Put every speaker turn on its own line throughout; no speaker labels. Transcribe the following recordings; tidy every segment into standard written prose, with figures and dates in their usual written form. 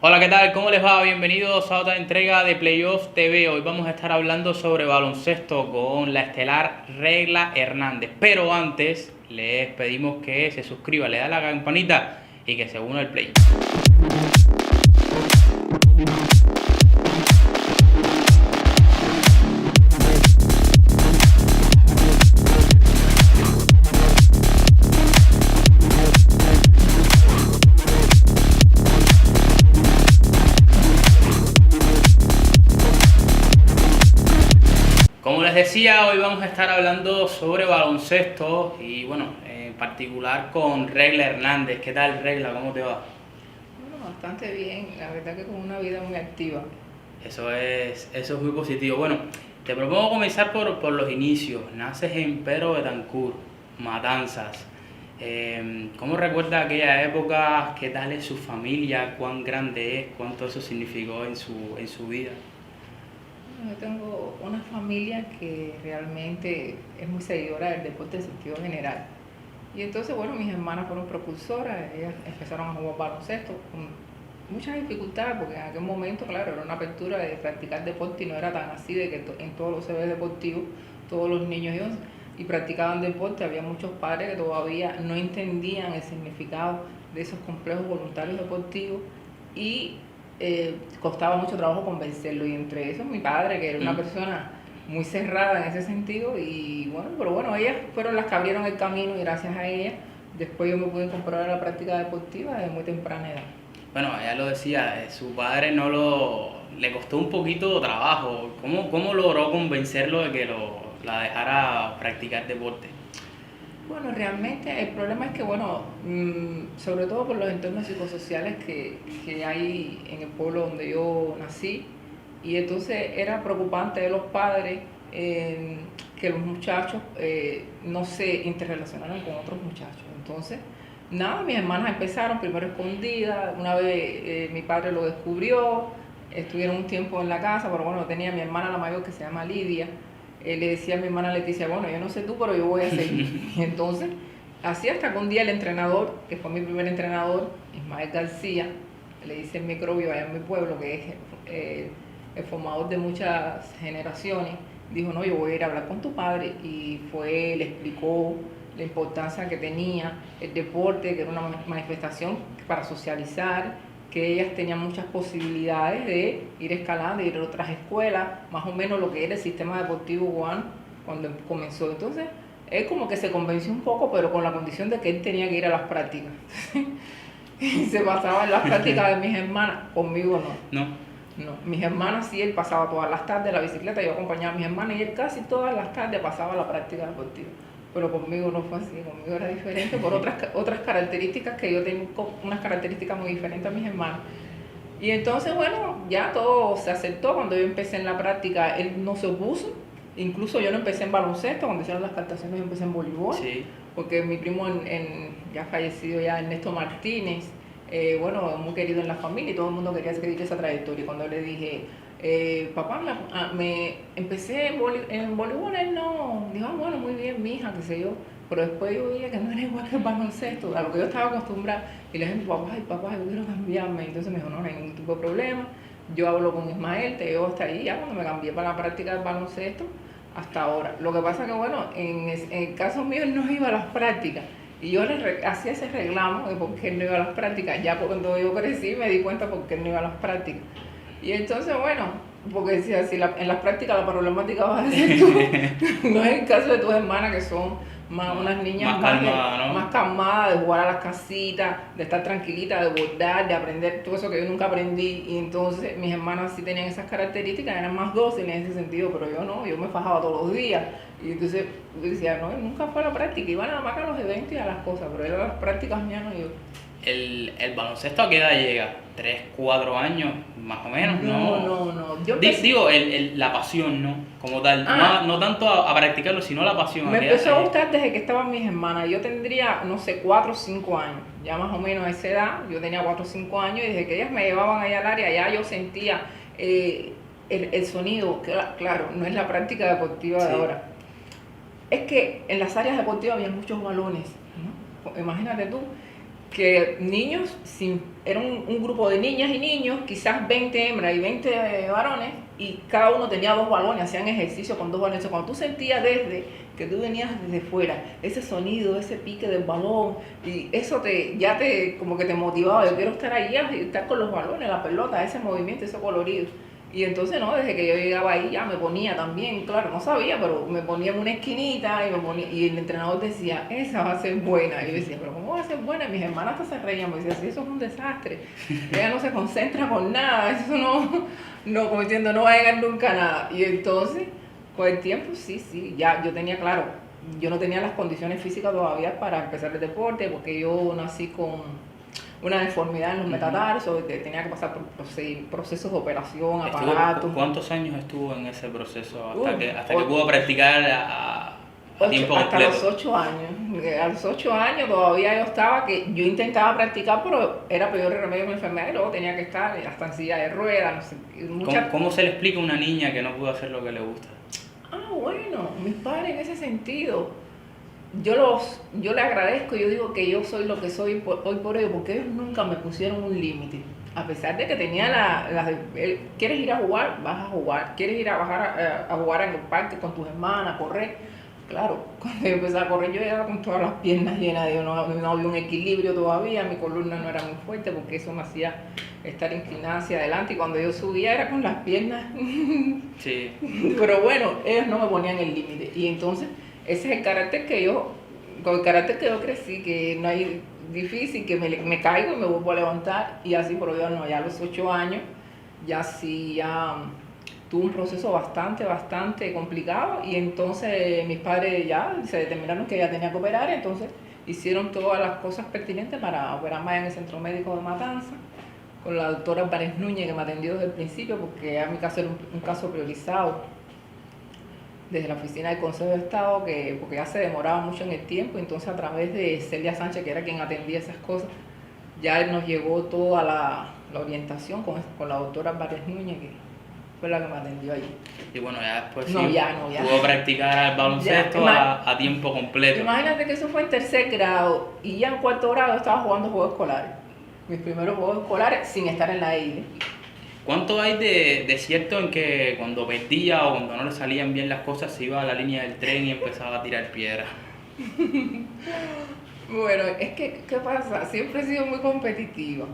Hola, ¿qué tal? ¿Cómo les va? Bienvenidos a otra entrega de Playoff TV. Hoy vamos a estar hablando sobre baloncesto con la estelar Regla Hernández. Pero antes, les pedimos que se suscriba, le da la campanita y que se una al play. Como les decía, hoy vamos a estar hablando sobre baloncesto y bueno, en particular con Regla Hernández. ¿Qué tal, Regla? ¿Cómo te va?
Bueno, bastante bien, la verdad que con una vida muy activa.
Eso es muy positivo. Bueno, te propongo comenzar por los inicios. Naces en Pedro Betancourt, Matanzas. ¿Cómo recuerdas aquella época? ¿Qué tal es su familia? ¿Cuán grande es? ¿Cuánto eso significó en su vida?
Bueno, yo tengo una familia que realmente es muy seguidora del deporte en sentido general. Y entonces, bueno, mis hermanas fueron propulsoras, ellas empezaron a jugar baloncesto con muchas dificultades, porque en aquel momento, claro, era una apertura de practicar deporte y no era tan así de que en todos los CB deportivos todos los niños iban y practicaban deporte. Había muchos padres que todavía no entendían el significado de esos complejos voluntarios deportivos y costaba mucho trabajo convencerlo. Y entre esos mi padre, que era una persona muy cerrada en ese sentido, y bueno, pero bueno, ellas fueron las que abrieron el camino y gracias a ellas después yo me pude incorporar a la práctica deportiva desde muy temprana edad.
Bueno, ella lo decía, su padre le costó un poquito de trabajo. ¿Cómo logró convencerlo de que la dejara practicar deporte?
Bueno, realmente el problema es que, bueno, sobre todo por los entornos psicosociales que hay en el pueblo donde yo nací, y entonces era preocupante de los padres que los muchachos no se interrelacionaran con otros muchachos. Entonces, nada, mis hermanas empezaron primero escondidas, una vez mi padre lo descubrió, estuvieron un tiempo en la casa, pero bueno, tenía mi hermana la mayor que se llama Lidia. Le decía a mi hermana Leticia, bueno, yo no sé tú, pero yo voy a seguir. Y entonces, así hasta que un día el entrenador, que fue mi primer entrenador, Ismael García, le dice el microbio allá en mi pueblo, que es el formador de muchas generaciones, dijo, no, yo voy a ir a hablar con tu padre. Y fue, le explicó la importancia que tenía el deporte, que era una manifestación para socializar, que ellas tenían muchas posibilidades de ir escalando, de ir a otras escuelas, más o menos lo que era el sistema deportivo One cuando comenzó. Entonces, él como que se convenció un poco, pero con la condición de que él tenía que ir a las prácticas. Y se pasaba en las prácticas de mis hermanas, conmigo no.
¿No?
No, mis hermanas sí, él pasaba todas las tardes la bicicleta, yo acompañaba a mis hermanas y él casi todas las tardes pasaba la práctica deportiva. Pero conmigo no fue así, conmigo era diferente por otras características, que yo tengo unas características muy diferentes a mis hermanos. Y entonces, bueno, ya todo se aceptó. Cuando yo empecé en la práctica, él no se opuso. Incluso yo no empecé en baloncesto, cuando hicieron las captaciones yo empecé en voleibol.
Sí.
Porque mi primo, ya fallecido ya, Ernesto Martínez, bueno, muy querido en la familia y todo el mundo quería seguir esa trayectoria. Y cuando le dije, papá, me empecé en voleibol, él no, dijo, bueno, muy bien, mija, qué sé yo. Pero después yo veía que no era igual que el baloncesto, a lo que yo estaba acostumbrada. Y le dije, papá, yo quiero cambiarme. Entonces me dijo, no hay ningún tipo de problema. Yo hablo con Ismael, te llevo hasta ahí, ya cuando me cambié para la práctica del baloncesto, hasta ahora. Lo que pasa que, bueno, en el caso mío él no iba a las prácticas. Y yo hacía ese reclamo de por qué él no iba a las prácticas. Ya cuando yo crecí me di cuenta por qué él no iba a las prácticas. Y entonces, bueno, porque si en las prácticas la problemática vas a ser tú, no es el caso de tus hermanas que son unas niñas más calmadas, de jugar a las casitas, de estar tranquilitas, de bordar, de aprender todo eso que yo nunca aprendí. Y entonces mis hermanas sí tenían esas características, eran más dóciles en ese sentido, pero yo no, yo me fajaba todos los días. Y entonces yo decía, no, él nunca fue a la práctica, iba nada más a los eventos y a las cosas, pero él a las prácticas mías no iba.
¿El baloncesto a qué edad llega? ¿3, 4 años? Más o menos, ¿no?
No. Yo
Digo, la pasión, ¿no? Como tal. No tanto a practicarlo, sino la pasión.
Me empezó a gustar desde que estaban mis hermanas. Yo tendría, no sé, 4 o 5 años. Ya más o menos a esa edad, yo tenía 4 o 5 años y desde que ellas me llevaban allá al área, ya yo sentía el sonido. Claro, no es la práctica deportiva de ahora. Es que en las áreas deportivas había muchos balones, ¿no? Imagínate tú, que niños, era un grupo de niñas y niños, quizás 20 hembras y 20 varones, y cada uno tenía 2 balones, hacían ejercicio con 2 balones. Cuando tú sentías desde que tú venías desde fuera, ese sonido, ese pique del balón, y eso como que te motivaba, yo quiero estar ahí, estar con los balones, la pelota, ese movimiento, ese colorido. Y entonces, no, desde que yo llegaba ahí ya me ponía también, claro, no sabía, pero me ponía en una esquinita y el entrenador decía, esa va a ser buena. Y yo decía, pero ¿cómo va a ser buena? Mis hermanas hasta se reían, me decían, sí, eso es un desastre. Ella no se concentra con nada, eso no, como diciendo, no va a llegar nunca a nada. Y entonces, con el tiempo, sí, ya yo tenía claro, yo no tenía las condiciones físicas todavía para empezar el deporte, porque yo nací con una deformidad en los metatarsos, tenía que pasar por procesos de operación, aparatos.
¿Cuántos años estuvo en ese proceso hasta que pudo practicar a tiempo
hasta
completo?
los 8 años. A los 8 años todavía yo estaba, que yo intentaba practicar, pero era peor remedio que mi enfermedad, y luego tenía que estar hasta en silla de ruedas. No sé,
¿Cómo se le explica a una niña que no pudo hacer lo que le gusta?
Bueno, mis padres en ese sentido, yo le agradezco, yo digo que yo soy lo que soy hoy por hoy, porque ellos nunca me pusieron un límite. A pesar de que tenía ¿quieres ir a jugar? Vas a jugar. ¿Quieres ir a bajar a jugar en el parque con tus hermanas, a correr? Claro, cuando yo empecé a correr yo llegaba con todas las piernas llenas, no había un equilibrio todavía, mi columna no era muy fuerte porque eso me hacía estar inclinada hacia adelante, y cuando yo subía era con las piernas.
Sí.
Pero bueno, ellos no me ponían el límite, y entonces ese es el carácter con el carácter que yo crecí, que no hay difícil, que me caigo y me vuelvo a levantar, y así, pero yo no, ya a los 8 años, ya tuve un proceso bastante complicado, y entonces mis padres ya se determinaron que ya tenía que operar, entonces hicieron todas las cosas pertinentes para operarme en el Centro Médico de Matanza, con la doctora Párez Núñez, que me atendió desde el principio, porque ya mi caso era un caso priorizado desde la oficina del Consejo de Estado, porque ya se demoraba mucho en el tiempo, entonces a través de Celia Sánchez, que era quien atendía esas cosas, ya nos llegó toda la orientación con la doctora Párez Núñez, que fue la que me atendió allí.
Y bueno, ya después
ya.
pudo practicar el baloncesto a tiempo completo.
Imagínate que eso fue en 3er grado, y ya en 4º grado estaba jugando juegos escolares. Mis primeros juegos escolares sin estar en la EIDE.
¿Cuánto hay de cierto en que cuando perdía o cuando no le salían bien las cosas se iba a la línea del tren y empezaba a tirar piedras?
Bueno, es que, ¿qué pasa? Siempre he sido muy competitiva.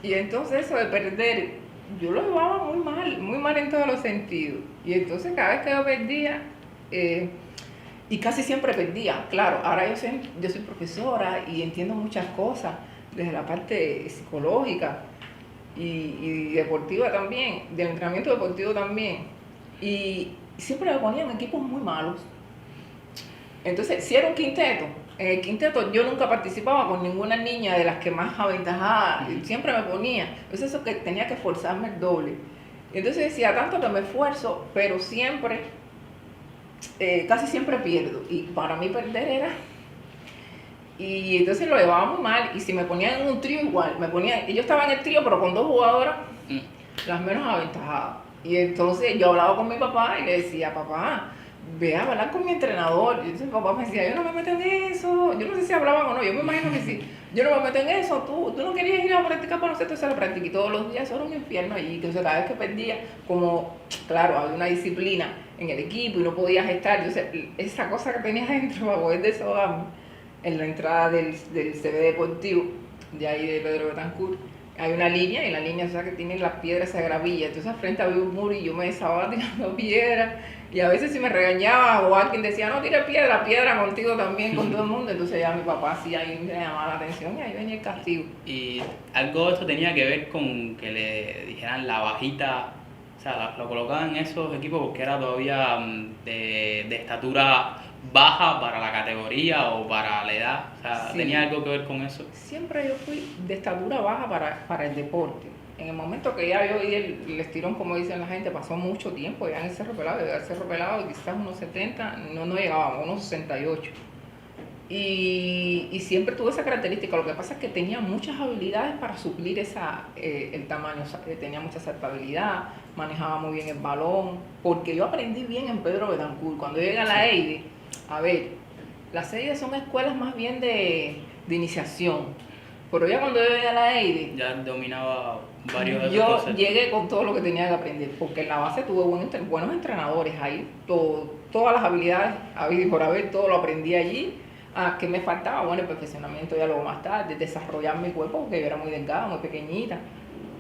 Y entonces eso de perder, yo lo llevaba muy mal en todos los sentidos. Y entonces cada vez que yo perdía, y casi siempre perdía, claro, ahora yo soy profesora y entiendo muchas cosas, desde la parte psicológica y deportiva también, del entrenamiento deportivo también. Y siempre me ponían equipos muy malos. Entonces, si era un quinteto, en el quinteto yo nunca participaba con ninguna niña de las que más aventajaba, siempre me ponía. Entonces eso que tenía que esforzarme el doble. Entonces decía, tanto que me esfuerzo, pero siempre, casi siempre pierdo. Y para mí perder era... Y entonces lo llevaba muy mal, y si me ponían en un trío igual, yo estaba en el trío pero con 2 jugadoras, las menos aventajadas. Y entonces yo hablaba con mi papá y le decía, papá, ve a hablar con mi entrenador. Y entonces mi papá me decía, yo no me meto en eso. Yo no sé si hablaban o no, yo me imagino que sí. Yo no me meto en eso, tú no querías ir a practicar baloncesto, se lo practiqué todos los días, eso era un infierno allí. Entonces cada vez que perdía, como, claro, había una disciplina en el equipo y no podías estar, entonces esa cosa que tenías dentro para poder desahogarme, en la entrada del CB Deportivo, de ahí de Pedro Betancourt, hay una línea, y la línea, o sea, que tiene las piedras, esa gravilla. Entonces al frente había un muro y yo me desahogaba tirando piedras, y a veces si me regañaba o alguien decía, no tires piedra contigo también, con todo el mundo, entonces ya mi papá sí ahí me llamaba la atención y ahí venía el castigo.
Y algo de esto tenía que ver con que le dijeran la bajita, o sea, lo colocaban en esos equipos porque era todavía de estatura baja para la categoría o para la edad, o sea,
Sí.
¿tenía algo que ver con eso?
Siempre yo fui de estatura baja para el deporte. En el momento que ya yo di el estirón, como dicen la gente, pasó mucho tiempo ya en el Cerro Pelado, llegué al Cerro Pelado quizás unos 70, no llegaba, unos 68. Y siempre tuve esa característica. Lo que pasa es que tenía muchas habilidades para suplir el tamaño. O sea, tenía mucha saltabilidad, manejaba muy bien el balón, porque yo aprendí bien en Pedro Betancourt. Cuando yo llegué a la EIDE, a ver, las EIDE son escuelas más bien de iniciación. Pero ya cuando yo llegué a la EIDE,
Ya dominaba varios de esos
yo
conceptos.
llegué con todo lo que tenía que aprender, porque en la base tuve buenos entrenadores ahí, todas las habilidades, habido y por haber, todo lo aprendí allí. ¿Qué me faltaba? Bueno, el perfeccionamiento ya luego más tarde, desarrollar mi cuerpo, porque yo era muy delgada, muy pequeñita,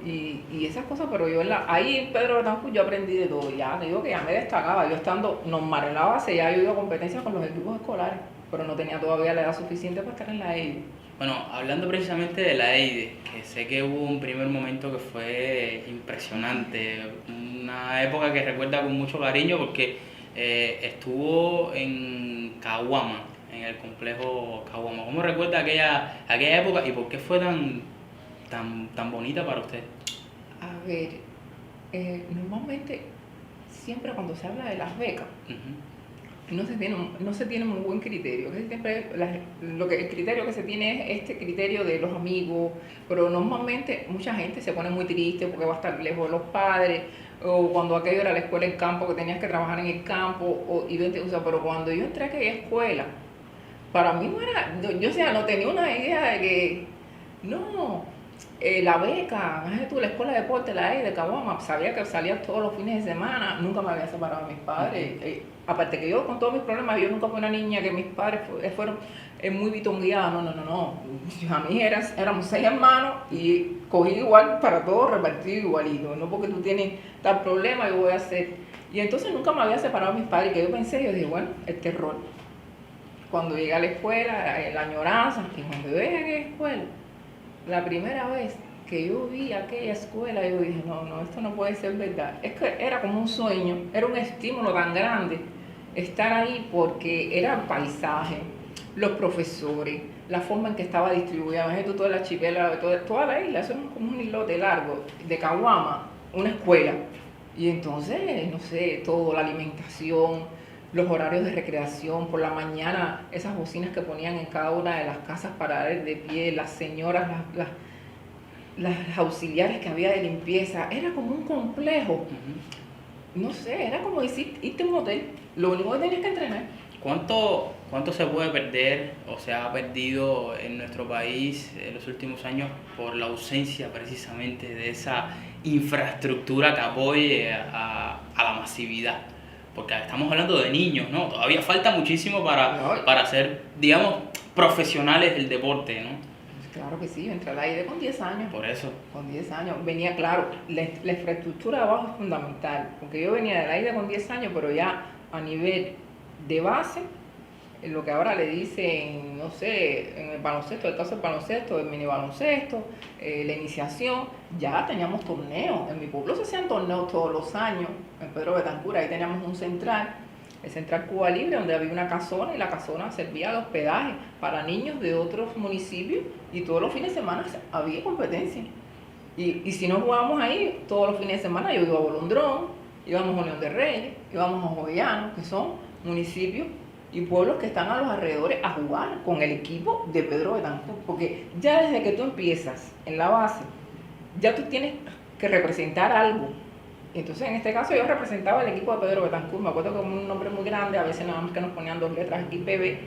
y esas cosas, pero yo ahí en Pedro Betancourt yo aprendí de todo, ya te digo que ya me destacaba, yo estando normal en la base, ya yo iba a competencias con los equipos escolares, pero no tenía todavía la edad suficiente para estar en la EIDE.
Bueno, hablando precisamente de la EIDE, que sé que hubo un primer momento que fue impresionante, una época que recuerda con mucho cariño porque estuvo en Caguama, en el complejo Caguama. ¿Cómo recuerda aquella época y por qué fue tan bonita para usted?
A ver, normalmente siempre cuando se habla de las becas,
Ujú.
no se tiene muy buen criterio. Siempre el criterio que se tiene es este criterio de los amigos, pero normalmente mucha gente se pone muy triste porque va a estar lejos de los padres, o cuando aquello era la escuela en campo, que tenías que trabajar en el campo, pero cuando yo entré a aquella escuela, para mí no era, yo o sea, no tenía una idea de que, no, la beca, imagínate tú, la escuela de deporte, la EI de Caguama, sabía que salía todos los fines de semana, nunca me había separado de mis padres. Aparte que yo con todos mis problemas, yo nunca fui una niña que mis padres fueron muy bitongueados, no. A mí éramos 6 hermanos y cogí igual para todos, repartido igualito, no porque tú tienes tal problema yo voy a hacer. Y entonces nunca me había separado de mis padres, que yo pensé, yo dije, bueno, el terror. Cuando llegué a la escuela, la añoranza, y cuando yo llegué a aquella escuela, la primera vez que yo vi aquella escuela, yo dije, no, esto no puede ser verdad. Es que era como un sueño, era un estímulo tan grande estar ahí porque era el paisaje, los profesores, la forma en que estaba distribuida. Imagínate tú toda la archipélago, toda la isla, eso es como un islote largo, de Caguama, una escuela. Y entonces, no sé, todo, la alimentación, los horarios de recreación, por la mañana, esas bocinas que ponían en cada una de las casas para dar de pie, las señoras, las auxiliares que había de limpieza, era como un complejo,
Ujú.
no sé, era como decir, irte a un hotel, lo único que tenías que entrenar.
¿Cuánto se puede perder o se ha perdido en nuestro país en los últimos años por la ausencia precisamente de esa infraestructura que apoye a la masividad? Porque estamos hablando de niños, ¿no? Todavía falta muchísimo
No,
para ser, digamos, profesionales del deporte, ¿no?
claro que sí, yo entré a la AIDE con 10 años.
Por eso.
Con 10 años, venía claro, la infraestructura de abajo es fundamental, porque yo venía de la AIDE con 10 años, pero ya a nivel de base, en lo que ahora le dicen, no sé, en el baloncesto, el caso del baloncesto, el mini baloncesto, la iniciación, ya teníamos torneos. En mi pueblo se hacían torneos todos los años, en Pedro Betancourt, ahí teníamos un central, el Central Cuba Libre, donde había una casona y la casona servía de hospedaje para niños de otros municipios y todos los fines de semana había competencia. Y si no jugábamos ahí, todos los fines de semana yo iba a Bolondrón, íbamos a Unión de Reyes, íbamos a Jovellanos, que son municipios y pueblos que están a los alrededores a jugar con el equipo de Pedro Betancourt. Porque ya desde que tú empiezas en la base, ya tú tienes que representar algo. Entonces, en este caso, yo representaba el equipo de Pedro Betancourt. Me acuerdo que como un nombre muy grande, a veces nada más que nos ponían 2 letras aquí, PB.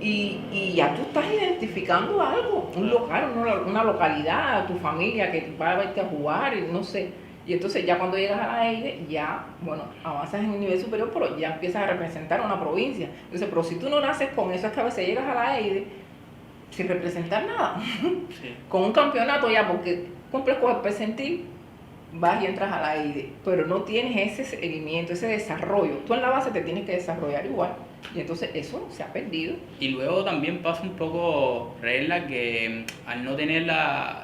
Y ya tú estás identificando algo, un local, una localidad, tu familia que va a verte a jugar, y no sé. Y entonces ya cuando llegas a la EIDE, ya, bueno, avanzas en un nivel superior, pero ya empiezas a representar una provincia. Entonces, pero si tú no naces con eso, es que a veces llegas a la EIDE sin representar nada.
Sí.
Con un campeonato ya, porque cumples con el percentil, vas y entras a la EIDE, pero no tienes ese seguimiento, ese desarrollo. Tú en la base te tienes que desarrollar igual. Y entonces eso se ha perdido.
Y luego también pasa un poco, regla, que al no tener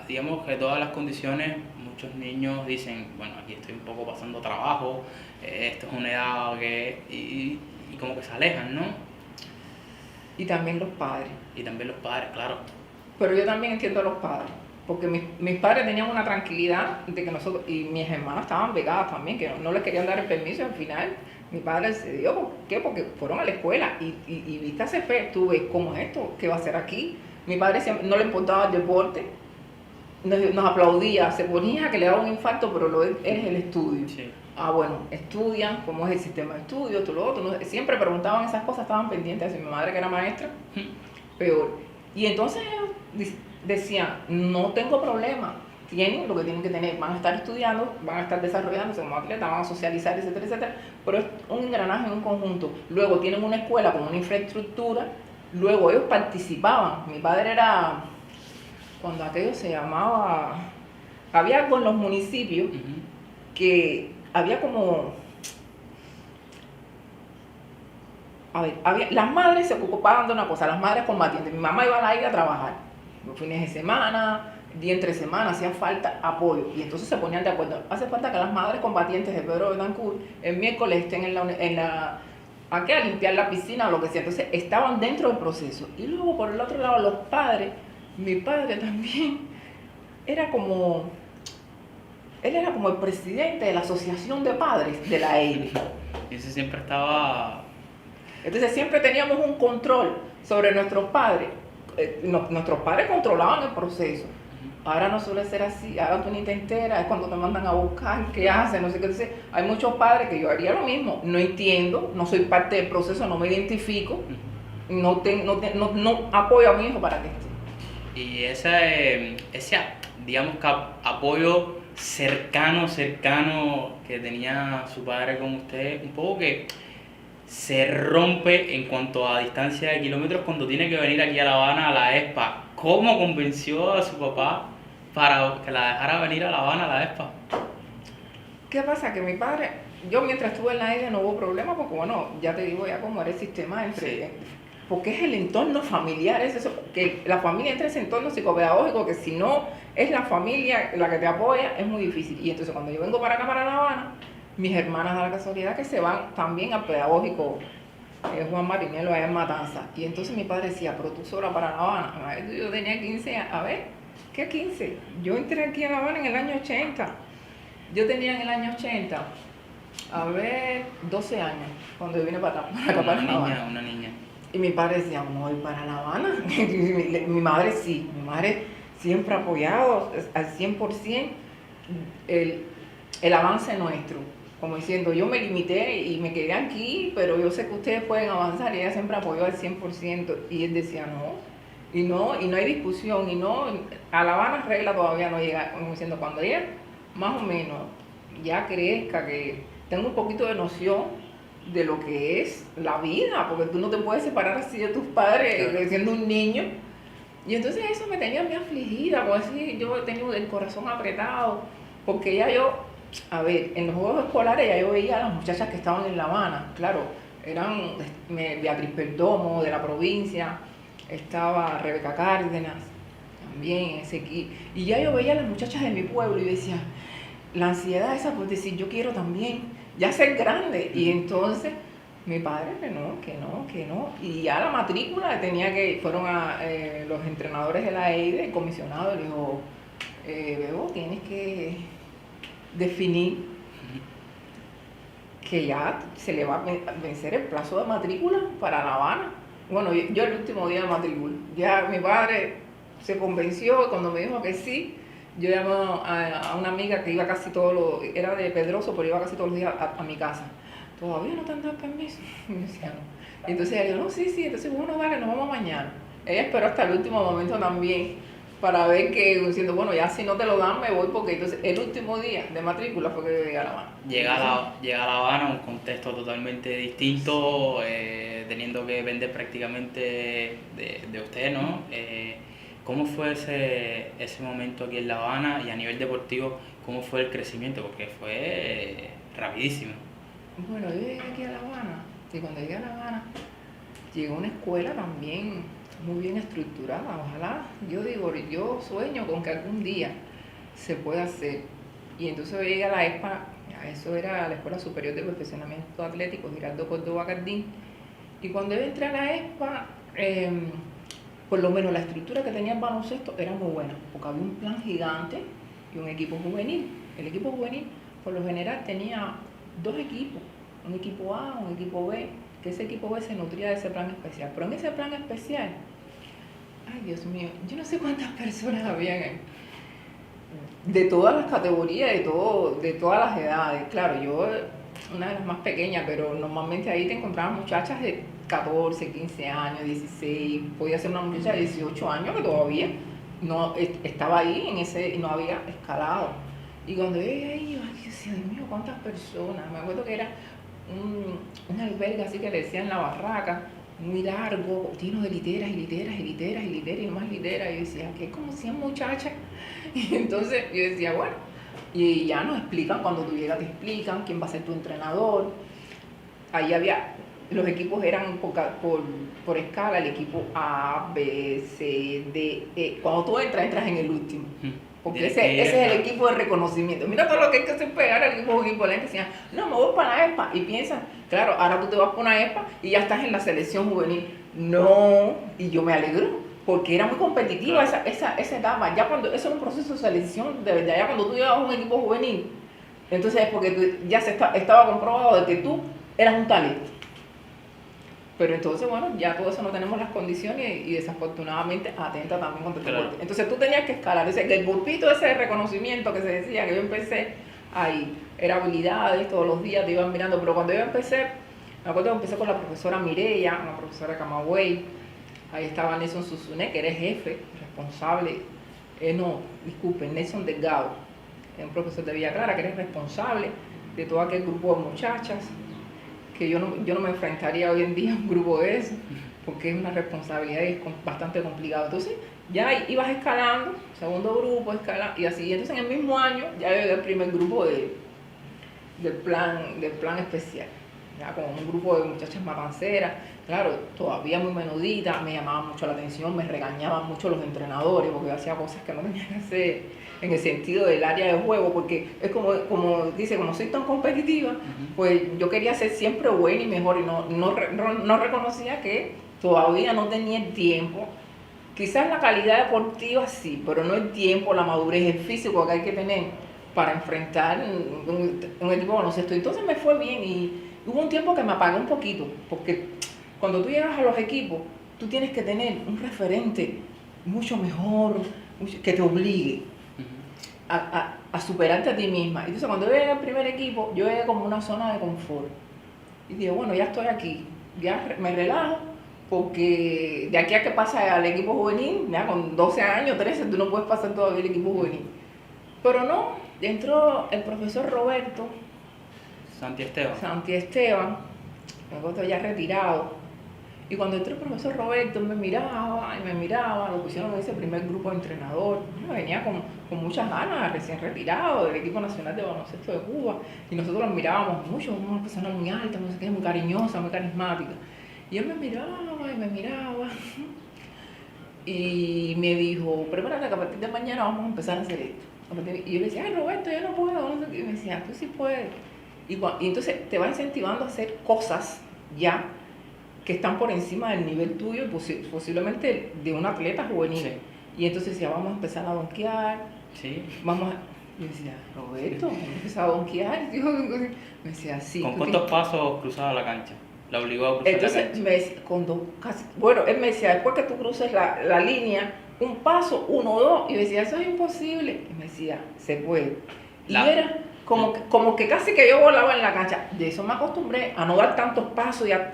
digamos que todas las condiciones, muchos niños dicen, bueno, aquí estoy un poco pasando trabajo, esto es una edad y como que se alejan, ¿no?
Y también los padres.
Y también los padres, claro.
Pero yo también entiendo a los padres, porque mis padres tenían una tranquilidad de que nosotros, y mis hermanas estaban vegadas también, que no les querían dar el permiso, y al final mi padre se dio. ¿Por qué? Porque fueron a la escuela y viste ese fe, tú ves cómo es esto, qué va a hacer aquí. Mi padre no le importaba el deporte, nos aplaudía, se ponía que le daba un infarto, pero lo es el estudio.
Sí.
Bueno, estudian, cómo es el sistema de estudio, todo lo otro. No, siempre preguntaban esas cosas, estaban pendientes de eso. Mi madre, que era maestra, peor. Y entonces ellos decían, no tengo problema, tienen lo que tienen que tener, van a estar estudiando, van a estar desarrollándose como atletas, van a socializar, etcétera, etcétera, pero es un engranaje, un conjunto. Luego tienen una escuela con una infraestructura, luego ellos participaban. Mi padre era, cuando aquello se llamaba, había algo en los municipios que había como, a ver, las madres se ocupaban de una cosa, las madres combatientes. Mi mamá iba a la isla a trabajar, los fines de semana, día entre semana, hacía falta apoyo. Y entonces se ponían de acuerdo. Hace falta que las madres combatientes de Pedro Betancourt el miércoles estén aquí a limpiar la piscina o lo que sea. Entonces estaban dentro del proceso. Y luego por el otro lado los padres, mi padre también era como, él era como el presidente de la asociación de padres de la EIDE.
Y ese siempre estaba...
Entonces siempre teníamos un control sobre nuestros padres. Nuestros padres controlaban el proceso. Ahora no suele ser así, ahora tú ni te enteras, es cuando te mandan a buscar, qué hacen, no sé qué. Entonces, hay muchos padres que yo haría lo mismo, no entiendo, no soy parte del proceso, no me identifico, no apoyo a mi hijo para que esté.
Y ese digamos que apoyo cercano que tenía su padre con usted, un poco que se rompe en cuanto a distancia de kilómetros cuando tiene que venir aquí a La Habana, a la ESPA. ¿Cómo convenció a su papá para que la dejara venir a La Habana, a la ESPA?
¿Qué pasa? Que mi padre, yo mientras estuve en la isla no hubo problema porque, bueno, ya te digo ya cómo era el sistema entre... Sí. Porque es el entorno familiar, es eso, que la familia entra en ese entorno psicopedagógico, que si no es la familia la que te apoya, es muy difícil. Y entonces cuando yo vengo para acá, para La Habana, mis hermanas da la casualidad que se van también al pedagógico Juan Marinelo allá en Matanza. Y entonces mi padre decía, pero tú sola para La Habana. Yo tenía 15 años. A ver, ¿qué 15? Yo entré aquí a La Habana en el año 80. Yo tenía en el año 80, a ver, 12 años, cuando yo vine para acá, para La Habana.
Una niña.
Y mi padre decía, no, ir para La Habana. Mi madre sí, mi madre siempre ha apoyado al 100% el avance nuestro. Como diciendo, yo me limité y me quedé aquí, pero yo sé que ustedes pueden avanzar. Y ella siempre apoyó al 100%. Y él decía, no, y no hay discusión, y no, a La Habana regla todavía no llega. Como diciendo, cuando ella más o menos ya crezca, que tenga un poquito de noción de lo que es la vida, porque tú no te puedes separar así de tus padres, claro, siendo un niño. Y entonces eso me tenía muy afligida, porque así yo tenía el corazón apretado, porque ya yo, a ver, en los juegos escolares ya yo veía a las muchachas que estaban en La Habana, claro, eran Beatriz Perdomo de la provincia, estaba Rebeca Cárdenas, también en ese equipo, y ya yo veía a las muchachas de mi pueblo y decía, la ansiedad esa por decir, yo quiero también, ya ser grande, y entonces mi padre que no, y ya la matrícula fueron a los entrenadores de la EIDE, el comisionado, le dijo, Bebo, tienes que definir que ya se le va a vencer el plazo de matrícula para La Habana. Bueno, yo el último día de matrícula, ya mi padre se convenció, cuando me dijo que sí, yo llamé a una amiga que iba casi era de Pedroso, pero iba casi todos los días a mi casa. ¿Todavía no te han dado permiso? Y me decía, no. Y entonces ella dijo, no, sí, entonces bueno, vale, nos vamos mañana. Ella esperó hasta el último momento también para ver que, diciendo, bueno, ya si no te lo dan, me voy, porque entonces el último día de matrícula fue que yo llegué a La Habana.
Llega a La Habana, un contexto totalmente distinto, teniendo que vender prácticamente de usted, ¿no? ¿Cómo fue ese momento aquí en La Habana y a nivel deportivo, cómo fue el crecimiento? Porque fue rapidísimo.
Bueno, yo llegué aquí a La Habana, y cuando llegué a La Habana, llegó una escuela también muy bien estructurada. Ojalá, yo sueño con que algún día se pueda hacer. Y entonces yo llegué a la ESPA, eso era la Escuela Superior de Perfeccionamiento Atlético, Giraldo Córdoba Cardín. Y cuando yo entré a la ESPA, por lo menos la estructura que tenía el baloncesto era muy buena, porque había un plan gigante y un equipo juvenil. El equipo juvenil, por lo general, tenía 2 equipos, un equipo A, un equipo B, que ese equipo B se nutría de ese plan especial. Pero en ese plan especial, ay Dios mío, yo no sé cuántas personas habían de todas las categorías, de todas las edades. Claro, yo una de las más pequeñas, pero normalmente ahí te encontrabas muchachas de 14, 15 años, 16, podía ser una muchacha de 18 años que todavía no estaba ahí en ese, y no había escalado. Y cuando yo llegué ahí, yo decía, Dios mío, cuántas personas. Me acuerdo que era un albergue así que le decían la barraca, muy largo, lleno de literas y literas y literas y literas y más literas. Y yo decía, que como 100 muchachas. Y entonces yo decía, bueno, y ya nos explican, cuando tú llegas te explican quién va a ser tu entrenador. Ahí había, los equipos eran por escala, el equipo A, B, C, D, E. Cuando tú entras en el último. Porque ese es el equipo de reconocimiento. Mira todo lo que hay que hacer pegar al equipo imponente. Decían, no, me voy para la ESPA. Y piensan, claro, ahora tú te vas para una ESPA y ya estás en la selección juvenil. No, y yo me alegro, porque era muy competitiva esa etapa. Ya cuando, eso era un proceso de selección, de verdad, ya cuando tú llevas a un equipo juvenil, entonces es porque ya estaba comprobado de que tú eras un talento. Pero entonces, bueno, ya todo eso no tenemos las condiciones y desafortunadamente atenta también contra el deporte. Entonces tú tenías que escalar. Dice que el grupito ese de reconocimiento que se decía, que yo empecé ahí, era habilidades, todos los días te iban mirando. Pero cuando yo empecé, me acuerdo que empecé con la profesora Mireya, una profesora de Camagüey. Ahí estaba Nelson Susune, que era jefe, responsable. Nelson Delgado, es un profesor de Villa Clara, que era responsable de todo aquel grupo de muchachas, que yo no me enfrentaría hoy en día a un grupo de eso, porque es una responsabilidad y es bastante complicado. Entonces, ya ibas escalando, segundo grupo, y así. Entonces, en el mismo año, ya llegué al primer grupo del plan especial, ya con un grupo de muchachas matanceras, claro, todavía muy menuditas, me llamaban mucho la atención, me regañaban mucho los entrenadores, porque yo hacía cosas que no tenía que hacer en el sentido del área de juego, porque es como soy tan competitiva, pues yo quería ser siempre buena y mejor, y no reconocía que todavía no tenía el tiempo. Quizás la calidad deportiva sí, pero no el tiempo, la madurez, el físico que hay que tener para enfrentar un equipo de baloncesto. Entonces me fue bien y hubo un tiempo que me apagué un poquito, porque cuando tú llegas a los equipos, tú tienes que tener un referente mucho mejor, que te obligue a superarte a ti misma. Entonces cuando yo llegué al primer equipo, yo llegué como una zona de confort. Y digo, bueno, ya estoy aquí, ya me relajo, porque de aquí a que pasa al equipo juvenil, ya con 12 años, 13, tú no puedes pasar todavía el equipo juvenil. Pero no, entró el profesor Roberto Santi Esteban, me acuerdo ya retirado. Y cuando entró el profesor Roberto, me miraba, lo pusieron en ese primer grupo de entrenador. Yo venía con muchas ganas, recién retirado del equipo nacional de baloncesto de Cuba. Y nosotros los mirábamos mucho, una persona muy alta, no sé qué, muy cariñosa, muy carismática. Y él me miraba. Y me dijo, prepárate que a partir de mañana vamos a empezar a hacer esto. Y yo le decía, ay Roberto, yo no puedo. Y me decía, tú sí puedes. Y entonces te va incentivando a hacer cosas ya que están por encima del nivel tuyo y posiblemente de un atleta juvenil. Sí. Y entonces decía, vamos a empezar a donkear.
Sí.
Yo decía, Roberto, vamos a empezar a donkear. Me decía, sí.
¿Con cuántos pasos cruzaba la cancha? ¿La obligó a cruzar la cancha?
Entonces, él me decía, después que tú cruces la línea, un paso, 1, 2, y yo decía, eso es imposible. Y me decía, se puede. Y era como que casi que yo volaba en la cancha. De eso me acostumbré a no dar tantos pasos y a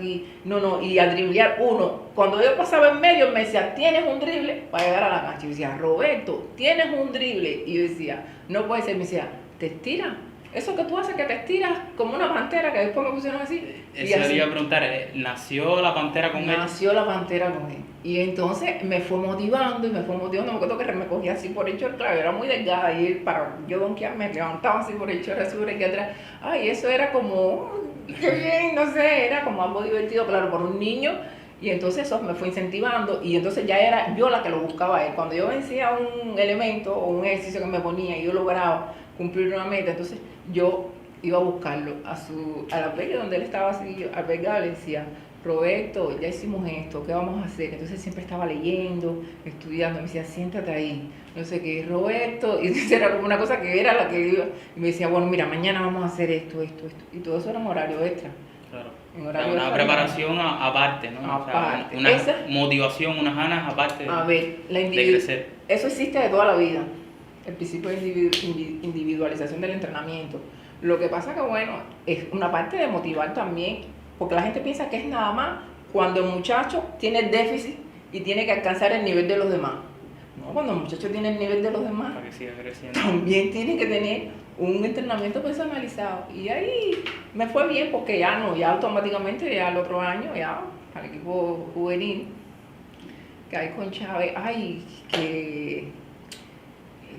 driblear uno. Cuando yo pasaba en medio, me decía, tienes un drible para llegar a la cancha. Y yo decía, Roberto, tienes un drible. Y yo decía, no puede ser. Me decía, te estiras. Eso que tú haces, que te estiras como una pantera, que después me pusieron así.
Eso le iba a preguntar, ¿nació la pantera con él?
Nació la pantera con él. Y entonces me fue motivando. Me acuerdo que me cogía así por el short, claro, era muy delgada. Y para yo donkear me levantaba así por el short, así por aquí atrás. Ay, eso era como, qué bien, no sé, era como algo divertido, claro, por un niño. Y entonces eso me fue incentivando. Y entonces ya era yo la que lo buscaba a él. Cuando yo vencía un elemento o un ejercicio que me ponía y yo lograba cumplir una meta, entonces yo iba a buscarlo a la albergue donde él estaba así albergado, le decía, Roberto, ya hicimos esto, ¿qué vamos a hacer? Entonces siempre estaba leyendo, estudiando, me decía, siéntate ahí, no sé qué, Roberto, y entonces era como una cosa que era la que iba, y me decía, bueno, mira, mañana vamos a hacer esto, y todo eso era en horario extra.
Claro.
En horario
una
extra,
preparación aparte, ¿no?
Aparte.
O sea, una motivación, unas ganas aparte de crecer.
Eso existe de toda la vida, el principio de individualización del entrenamiento. Lo que pasa que, bueno, es una parte de motivar también, porque la gente piensa que es nada más cuando el muchacho tiene el déficit y tiene que alcanzar el nivel de los demás. Cuando el muchacho tiene el nivel de los demás,
para que siga creciendo.
también tiene que tener un entrenamiento personalizado. Y ahí me fue bien porque ya no, ya automáticamente, ya el otro año, ya al equipo juvenil, que hay con Chávez, ay, que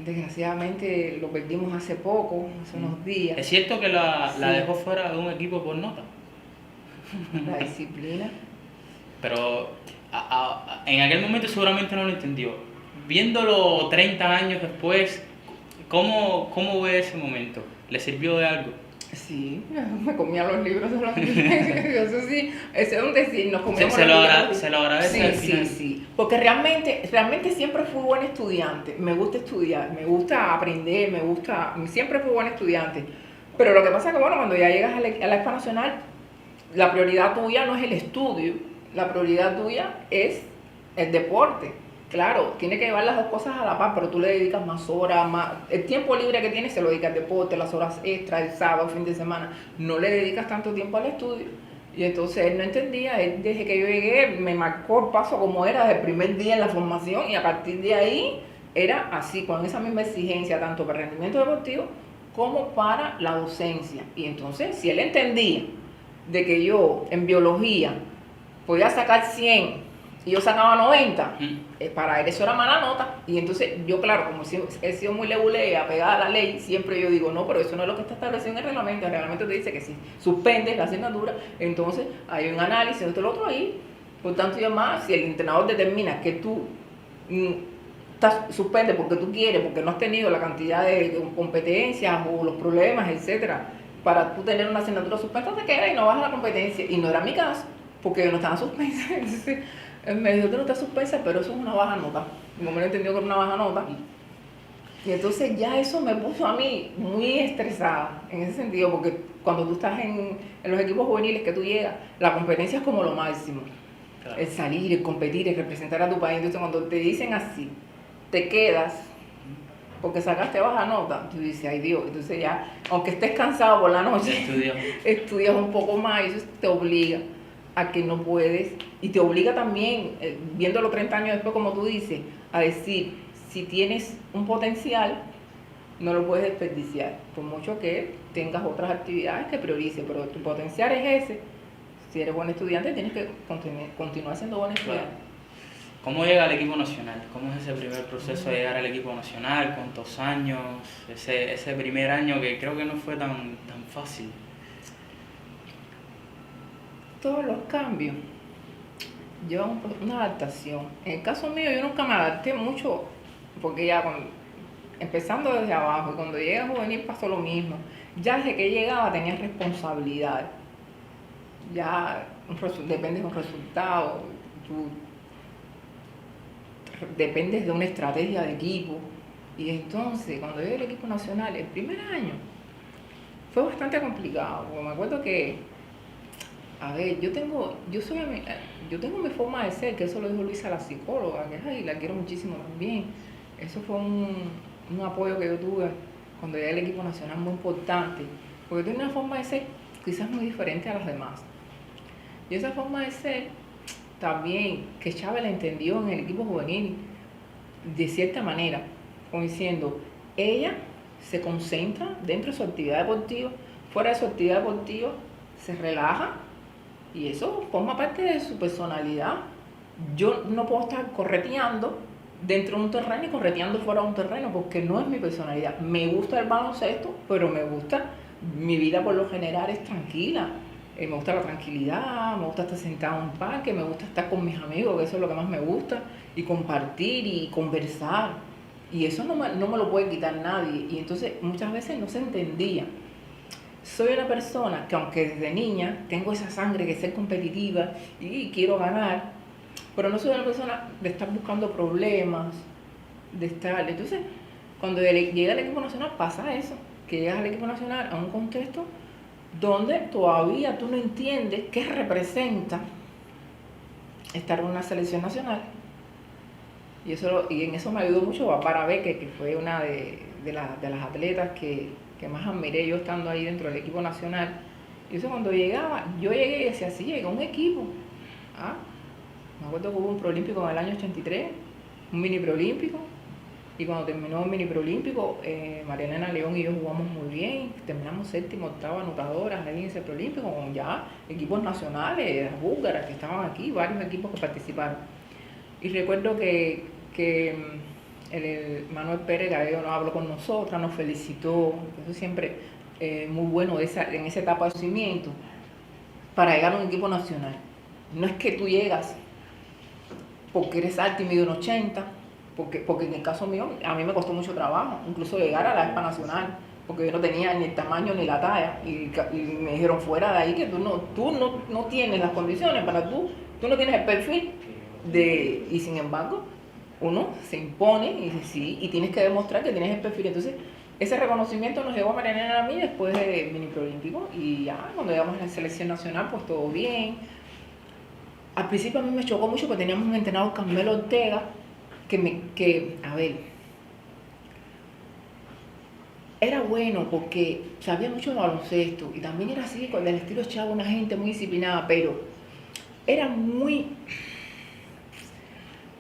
desgraciadamente lo perdimos hace poco, hace unos días.
¿Es cierto que la
Sí.
dejó fuera de un equipo por nota?
La disciplina.
Pero en aquel momento seguramente no lo entendió. Viéndolo 30 años después, ¿cómo ve ese momento? ¿Le sirvió de algo?
Sí, me comía los libros de los Eso sí, ese es un decir, nos comíamos
Se
los
lo,
libros.
se lo agradece al
Sí,
final.
sí, sí. Porque realmente siempre fui buen estudiante. Me gusta estudiar, me gusta aprender, siempre fui buen estudiante. Pero lo que pasa es que, bueno, cuando ya llegas a la Expo Nacional, la prioridad tuya no es el estudio, la prioridad tuya es el deporte. Claro, tiene que llevar las dos cosas a la par, pero tú le dedicas más horas, el tiempo libre que tienes se lo dedicas al deporte, las horas extras, el sábado, fin de semana, no le dedicas tanto tiempo al estudio. Y entonces él no entendía, él desde que yo llegué me marcó el paso como era desde el primer día en la formación y a partir de ahí era así, con esa misma exigencia, tanto para el rendimiento deportivo como para la docencia. Y entonces, si él entendía de que yo en biología podía sacar 100 y yo sacaba 90, para él eso era mala nota. Y entonces yo, claro, como he sido muy legulea, pegada a la ley, siempre yo digo, no, pero eso no es lo que está establecido en el reglamento. El reglamento te dice que si suspendes la asignatura, entonces hay un análisis, esto y lo otro ahí. Por tanto, y además, si el entrenador determina que tú suspendes porque tú quieres, porque no has tenido la cantidad de competencias o los problemas, etcétera, para tú tener una asignatura suspensa, te queda y no vas a la competencia. Y no era mi caso, porque yo no estaba suspensa. Entonces, él me dijo, tú no estás suspensa, pero eso es una baja nota. Y como él entendió que era una baja nota. Y entonces ya eso me puso a mí muy estresada, en ese sentido, porque cuando tú estás en los equipos juveniles que tú llegas, la competencia es como lo máximo. Claro. El salir, el competir, el representar a tu país. Entonces cuando te dicen así, te quedas porque sacaste baja nota, tú dices, ay Dios, entonces ya, aunque estés cansado por la noche, estudias un poco más y eso te obliga a que no puedes, y te obliga también, viéndolo 30 años después, como tú dices, a decir, si tienes un potencial, no lo puedes desperdiciar, por mucho que tengas otras actividades que priorices, pero tu potencial es ese. Si eres buen estudiante, tienes que continuar siendo buen estudiante.
Claro. ¿Cómo llega al equipo nacional? ¿Cómo es ese primer proceso de llegar al equipo nacional? ¿Cuántos años? Ese primer año que creo que no fue tan fácil.
Todos los cambios llevan una adaptación. En el caso mío, yo nunca me adapté mucho, porque ya empezando desde abajo, y cuando llegué a juvenil pasó lo mismo. Ya desde que llegaba tenía responsabilidades. Ya dependes de un resultado, tú dependes de una estrategia de equipo. Y entonces, cuando llegué al equipo nacional, el primer año fue bastante complicado, porque me acuerdo que, a ver, yo tengo mi forma de ser, que eso lo dijo Luisa, la psicóloga, que ay, la quiero muchísimo también. Eso fue un apoyo que yo tuve cuando llegué al equipo nacional muy importante, porque tengo una forma de ser quizás muy diferente a las demás. Y esa forma de ser también, que Chávez la entendió en el equipo juvenil, de cierta manera, como diciendo, ella se concentra dentro de su actividad deportiva, fuera de su actividad deportiva se relaja, y eso forma parte de su personalidad. Yo no puedo estar correteando dentro de un terreno y correteando fuera de un terreno, porque no es mi personalidad. Me gusta el baloncesto, pero mi vida por lo general es tranquila. Me gusta la tranquilidad, me gusta estar sentado en un parque, me gusta estar con mis amigos, que eso es lo que más me gusta, y compartir y conversar. Y eso no me lo puede quitar nadie. Y entonces muchas veces no se entendía. Soy una persona que, aunque desde niña tengo esa sangre de ser competitiva y quiero ganar, pero no soy una persona de estar buscando problemas, de estar... Entonces, cuando llega al equipo nacional pasa eso, que llegas al equipo nacional a un contexto donde todavía tú no entiendes qué representa estar en una selección nacional. Y en eso me ayudó mucho Bárbara Beque, que fue una de las atletas que más admiré yo estando ahí dentro del equipo nacional. Y eso cuando llegaba, yo llegué y decía, sí, llegó un equipo. Me acuerdo que hubo un preolímpico en el año 83, un mini preolímpico, Y cuando terminó el mini preolímpico, María Elena León y yo jugamos muy bien, terminamos séptima, octava anotadoras en ese preolímpico con ya equipos nacionales, las búlgaras que estaban aquí, varios equipos que participaron. Y recuerdo que el Manuel Pérez Gallego nos habló con nosotras, nos felicitó, eso siempre muy bueno en esa etapa de cimiento para llegar a un equipo nacional. No es que tú llegas porque eres alto y mides un 80, porque en el caso mío, a mí me costó mucho trabajo, incluso llegar a la ESPA nacional, porque yo no tenía ni el tamaño ni la talla, y me dijeron fuera de ahí que tú no tienes las condiciones para tú no tienes el perfil, y sin embargo, uno se impone y dice sí, y tienes que demostrar que tienes el perfil. Entonces, ese reconocimiento nos llegó a Mariana y a mí después del mini preolímpico, y ya cuando llegamos a la selección nacional, pues todo bien. Al principio a mí me chocó mucho porque teníamos un entrenador, Carmelo Ortega, a ver, era bueno porque sabía mucho de baloncesto y también era así, con el estilo Chavo, una gente muy disciplinada, pero era muy,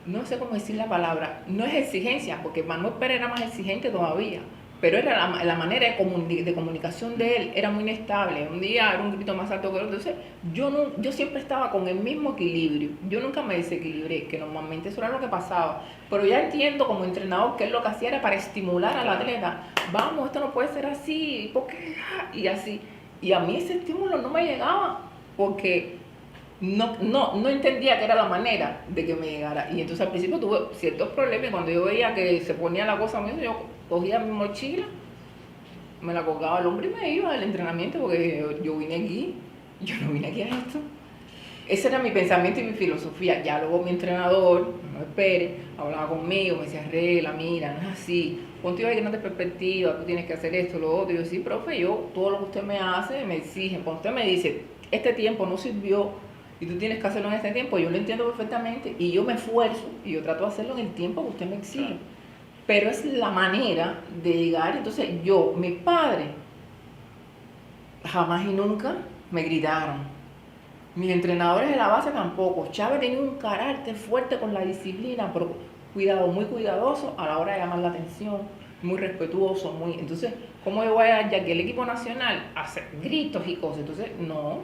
no sé cómo decir la palabra, no es exigencia, porque Manuel Pérez era más exigente todavía, pero era la manera de comunicación de él era muy inestable. Un día era un grito más alto que el otro. Entonces, yo siempre estaba con el mismo equilibrio. Yo nunca me desequilibré, que normalmente eso era lo que pasaba. Pero ya entiendo como entrenador que él lo que hacía era para estimular al atleta. Vamos, esto no puede ser así, ¿por qué? Y así. Y a mí ese estímulo no me llegaba, porque no entendía que era la manera de que me llegara. Y entonces al principio tuve ciertos problemas. Y cuando yo veía que se ponía la cosa mismo, yo cogía mi mochila, me la colgaba al hombro y me iba al entrenamiento, porque yo vine aquí, yo no vine aquí a esto. Ese era mi pensamiento y mi filosofía. Ya luego mi entrenador, Manuel Pérez, hablaba conmigo, me decía, arregla, mira, no es así, ponte ahí que no te perspectiva, tú tienes que hacer esto, lo otro. Y yo, sí, profe, yo todo lo que usted me hace, me exige. Cuando usted me dice, este tiempo no sirvió y tú tienes que hacerlo en este tiempo, yo lo entiendo perfectamente y yo me esfuerzo y yo trato de hacerlo en el tiempo que usted me exige. Pero es la manera de llegar. Entonces mis padres jamás y nunca me gritaron. Mis entrenadores de la base tampoco. Chávez tenía un carácter fuerte con la disciplina, pero muy cuidadoso a la hora de llamar la atención, muy respetuoso, muy. Entonces, ¿cómo yo voy a ya que el equipo nacional hace gritos y cosas? Entonces, no.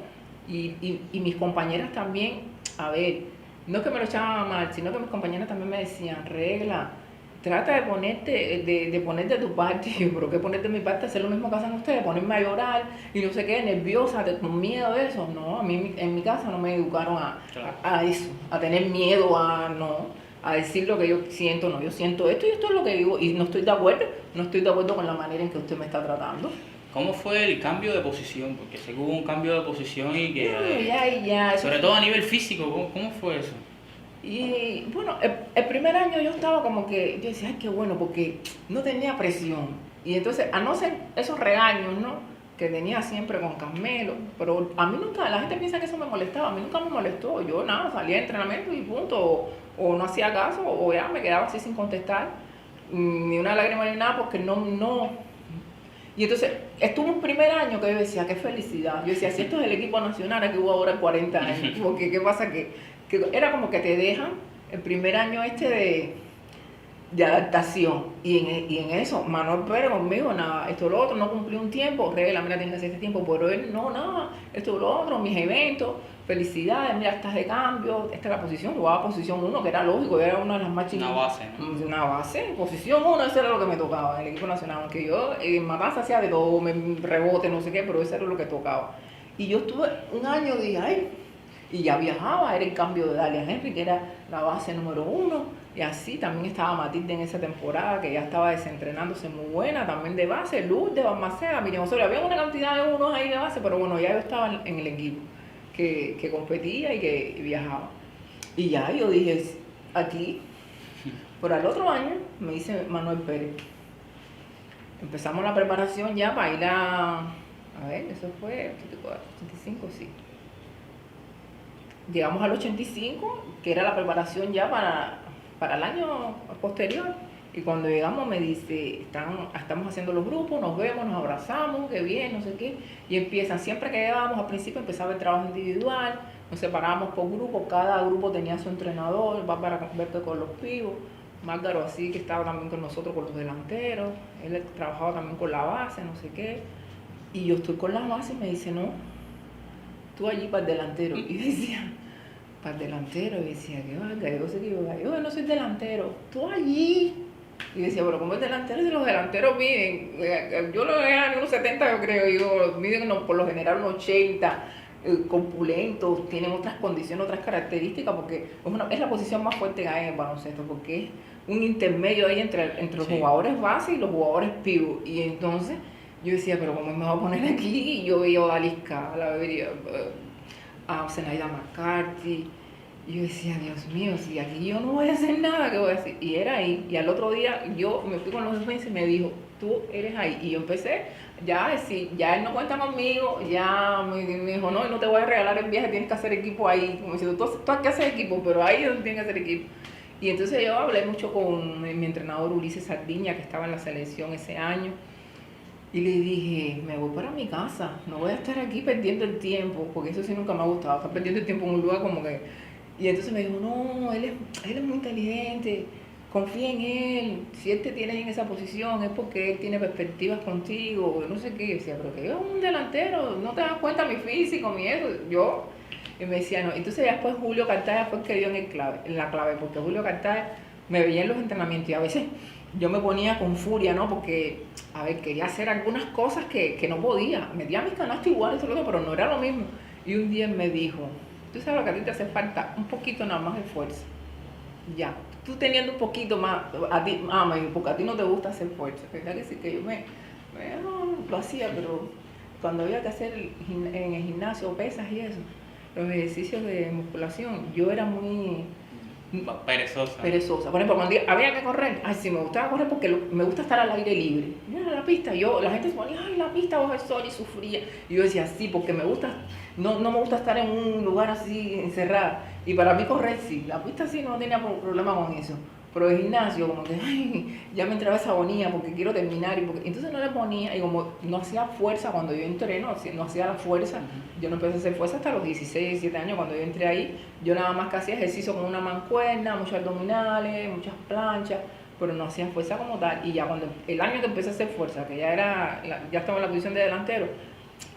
Y mis compañeras también, a ver, no es que me lo echaban mal, sino que mis compañeras también me decían, regla, trata de ponerte de tu parte. Y yo, pero ¿qué ponerte de mi parte? Hacer lo mismo que hacen ustedes, ponerme a llorar y no sé qué, nerviosa, con miedo de eso. No, a mí en mi casa no me educaron a eso, a tener miedo, a decir lo que yo siento. No, yo siento esto y esto es lo que digo y no estoy de acuerdo con la manera en que usted me está tratando.
¿Cómo fue el cambio de posición? Porque sé que hubo un cambio de posición y que...
Ya.
Sobre todo a nivel físico, ¿cómo fue eso?
Y bueno, el primer año yo estaba como que, yo decía, ay, qué bueno, porque no tenía presión. Y entonces, a no ser esos regaños, ¿no? Que tenía siempre con Carmelo, pero a mí nunca, la gente piensa que eso me molestaba, a mí nunca me molestó. Yo nada, salía de entrenamiento y punto, o no hacía caso, o ya me quedaba así sin contestar, ni una lágrima ni nada, porque no. Y entonces, estuvo un primer año que yo decía, qué felicidad. Yo decía, si esto es el equipo nacional, aquí hubo ahora 40 años, porque ¿qué pasa? Que era como que te dejan el primer año de adaptación. Y en eso, Manuel Pérez conmigo, nada, esto lo otro, no cumplí un tiempo, regla, mira, tienes que hacer este tiempo, pero él, no, nada, esto lo otro, mis eventos, felicidades, mira, estás de cambio, esta es la posición, jugaba posición 1, que era lógico, era una de las más chiquitas.
Una base, ¿no?
Una base, posición 1, eso era lo que me tocaba en el equipo nacional, aunque yo en Matanza hacía de todo, rebote, no sé qué, pero eso era lo que tocaba. Y yo estuve un año, dije, ay, y ya viajaba, era el cambio de Dalia Henry, que era la base número 1, y así también estaba Matilde en esa temporada, que ya estaba desentrenándose muy buena, también de base, Luz de Balmaceda, Miriam Osorio, había una cantidad de unos ahí de base, pero bueno, ya yo estaba en el equipo, que competía y que viajaba. Y ya yo dije, aquí, por el otro año, me dice Manuel Pérez, empezamos la preparación ya para ir a ver, eso fue 85, sí. Llegamos al 85, que era la preparación ya para el año posterior. Y cuando llegamos me dice, estamos haciendo los grupos, nos vemos, nos abrazamos, qué bien, no sé qué. Y empiezan, siempre que llegábamos al principio empezaba el trabajo individual, nos separábamos por grupos, cada grupo tenía su entrenador, va para verte con los pibos. Márgaro así, que estaba también con nosotros, con los delanteros, él trabajaba también con la base, no sé qué, y yo estoy con la base y me dice, no, tú allí para el delantero. Y yo decía, para el delantero, y decía, qué vaga, yo sé que yo no soy delantero, tú allí. Y decía, pero ¿cómo es delantero? Si los delanteros miden, yo lo veo en unos 70, yo creo, yo miden por lo general unos 80, compulentos, tienen otras condiciones, otras características, porque es la posición más fuerte que hay en el baloncesto, porque es un intermedio ahí entre los
Sí.
jugadores base y los jugadores pivot. Y entonces yo decía, pero ¿cómo me voy a poner aquí? Y yo veía a Dalisca, la veía a Zenaida McCarthy. Y yo decía, Dios mío, si aquí yo no voy a hacer nada, ¿qué voy a hacer? Y era ahí. Y al otro día yo me fui con los defensas y me dijo, tú eres ahí. Y yo empecé ya a decir, ya él no cuenta conmigo, ya me dijo, no te voy a regalar el viaje, tienes que hacer equipo ahí. Como diciendo, tú has que hacer equipo, pero ahí es donde tienes que hacer equipo. Y entonces yo hablé mucho con mi entrenador Ulises Sardiña, que estaba en la selección ese año. Y le dije, me voy para mi casa, no voy a estar aquí perdiendo el tiempo, porque eso sí nunca me ha gustado, estar perdiendo el tiempo en un lugar como que... Y entonces me dijo, no, él es muy inteligente, confía en él, si él te tiene en esa posición es porque él tiene perspectivas contigo, no sé qué. Y decía, pero que yo un delantero, no te das cuenta mi físico, mi eso, yo... Y me decía, no. Entonces ya después Julio Cartaya fue el que dio en la clave, porque Julio Cartaya me veía en los entrenamientos y a veces yo me ponía con furia, ¿no? Porque, a ver, quería hacer algunas cosas que no podía. Metía mis canastos igual, eso pero no era lo mismo. Y un día me dijo, tú sabes lo que a ti te hace falta, un poquito nada más de fuerza. Ya, tú teniendo un poquito más, a ti, porque a ti no te gusta hacer fuerza. ¿Verdad que sí? Que yo lo hacía, pero cuando había que hacer en el gimnasio pesas y eso, los ejercicios de musculación, yo era muy
Perezosa.
perezosa. Por ejemplo, cuando había que correr, ay, sí, me gustaba correr porque me gusta estar al aire libre. Mira la pista, la gente se ponía, ay, la pista bajo el sol y sufría. Y yo decía, sí, porque me gusta, no me gusta estar en un lugar así encerrada. Y para mí correr sí, la pista sí no tenía problema con eso. Pero el gimnasio, como que, ay, ya me entraba esa agonía porque quiero terminar. Entonces no le ponía, y como no hacía fuerza cuando yo entré, no hacía la fuerza. Yo no empecé a hacer fuerza hasta los 16, 17 años. Cuando yo entré ahí, yo nada más que hacía ejercicio con una mancuerna, muchos abdominales, muchas planchas, pero no hacía fuerza como tal. Y ya cuando el año que empecé a hacer fuerza, que ya estaba en la posición de delantero,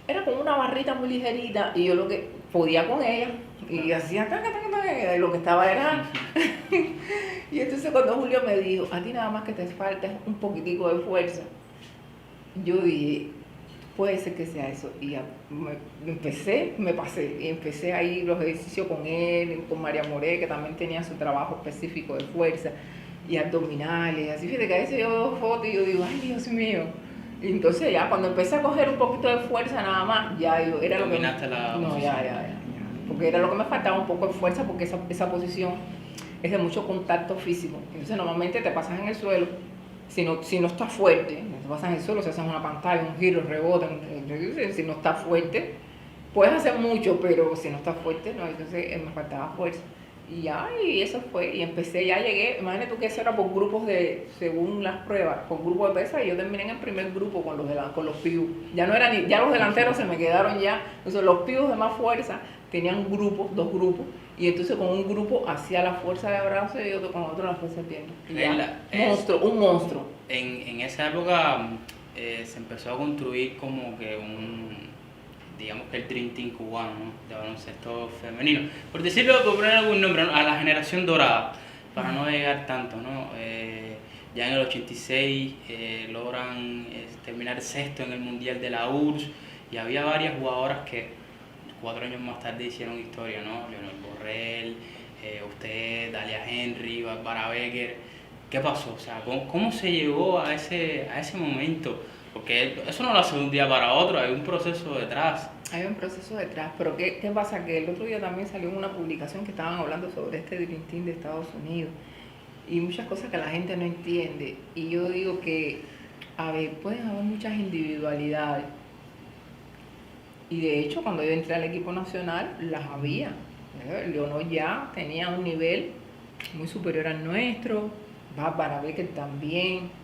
era como una barrita muy ligerita y yo lo que podía con ella y hacía y lo que estaba era y entonces cuando Julio me dijo, a ti nada más que te falta es un poquitico de fuerza, yo dije, puede ser que sea eso. Y ya me pasé y empecé ahí los ejercicios con él, con María Moré, que también tenía su trabajo específico de fuerza y abdominales, así. Fíjate que a veces yo veo fotos y yo digo, ay, Dios mío. Y entonces ya cuando empecé a coger un poquito de fuerza nada más, ya yo era
Dominaste
lo que...
la
No,
posición.
ya. Porque era lo que me faltaba, un poco de fuerza, porque esa posición es de mucho contacto físico. Entonces normalmente te pasas en el suelo, si no estás fuerte, te pasas en el suelo, si haces una pantalla, un giro, rebote, si no estás fuerte, puedes hacer mucho, pero si no estás fuerte, no, entonces me faltaba fuerza. Y eso fue, y empecé, ya llegué, imagínate tú que eso era por grupos según las pruebas, por grupos de pesas, y yo terminé en el primer grupo con los pibos. Ya no eran ya los delanteros se me quedaron ya, entonces los pibos de más fuerza tenían dos grupos, y entonces con un grupo hacía la fuerza de brazo y otro con otro la fuerza de pierna. Un monstruo.
En esa época se empezó a construir como que digamos que el Dream Team cubano, ¿no? De baloncesto femenino. Por decirlo, por poner algún nombre, ¿no? A la generación dorada, para no llegar tanto, ¿no? Ya en el 86 logran terminar sexto en el Mundial de la URSS y había varias jugadoras que 4 años más tarde hicieron historia, ¿no? Leonel Borrell, usted, Dalia Henry, Barbara Becker. ¿Qué pasó? O sea, ¿cómo se llegó a ese momento? Porque eso no lo hace de un día para otro, hay un proceso detrás.
Hay un proceso detrás, pero ¿qué pasa? Que el otro día también salió una publicación que estaban hablando sobre este Dream Team de Estados Unidos y muchas cosas que la gente no entiende. Y yo digo que, a ver, pueden haber muchas individualidades. Y de hecho, cuando yo entré al equipo nacional, las había. Leonor ya tenía un nivel muy superior al nuestro, Bárbara Becker también.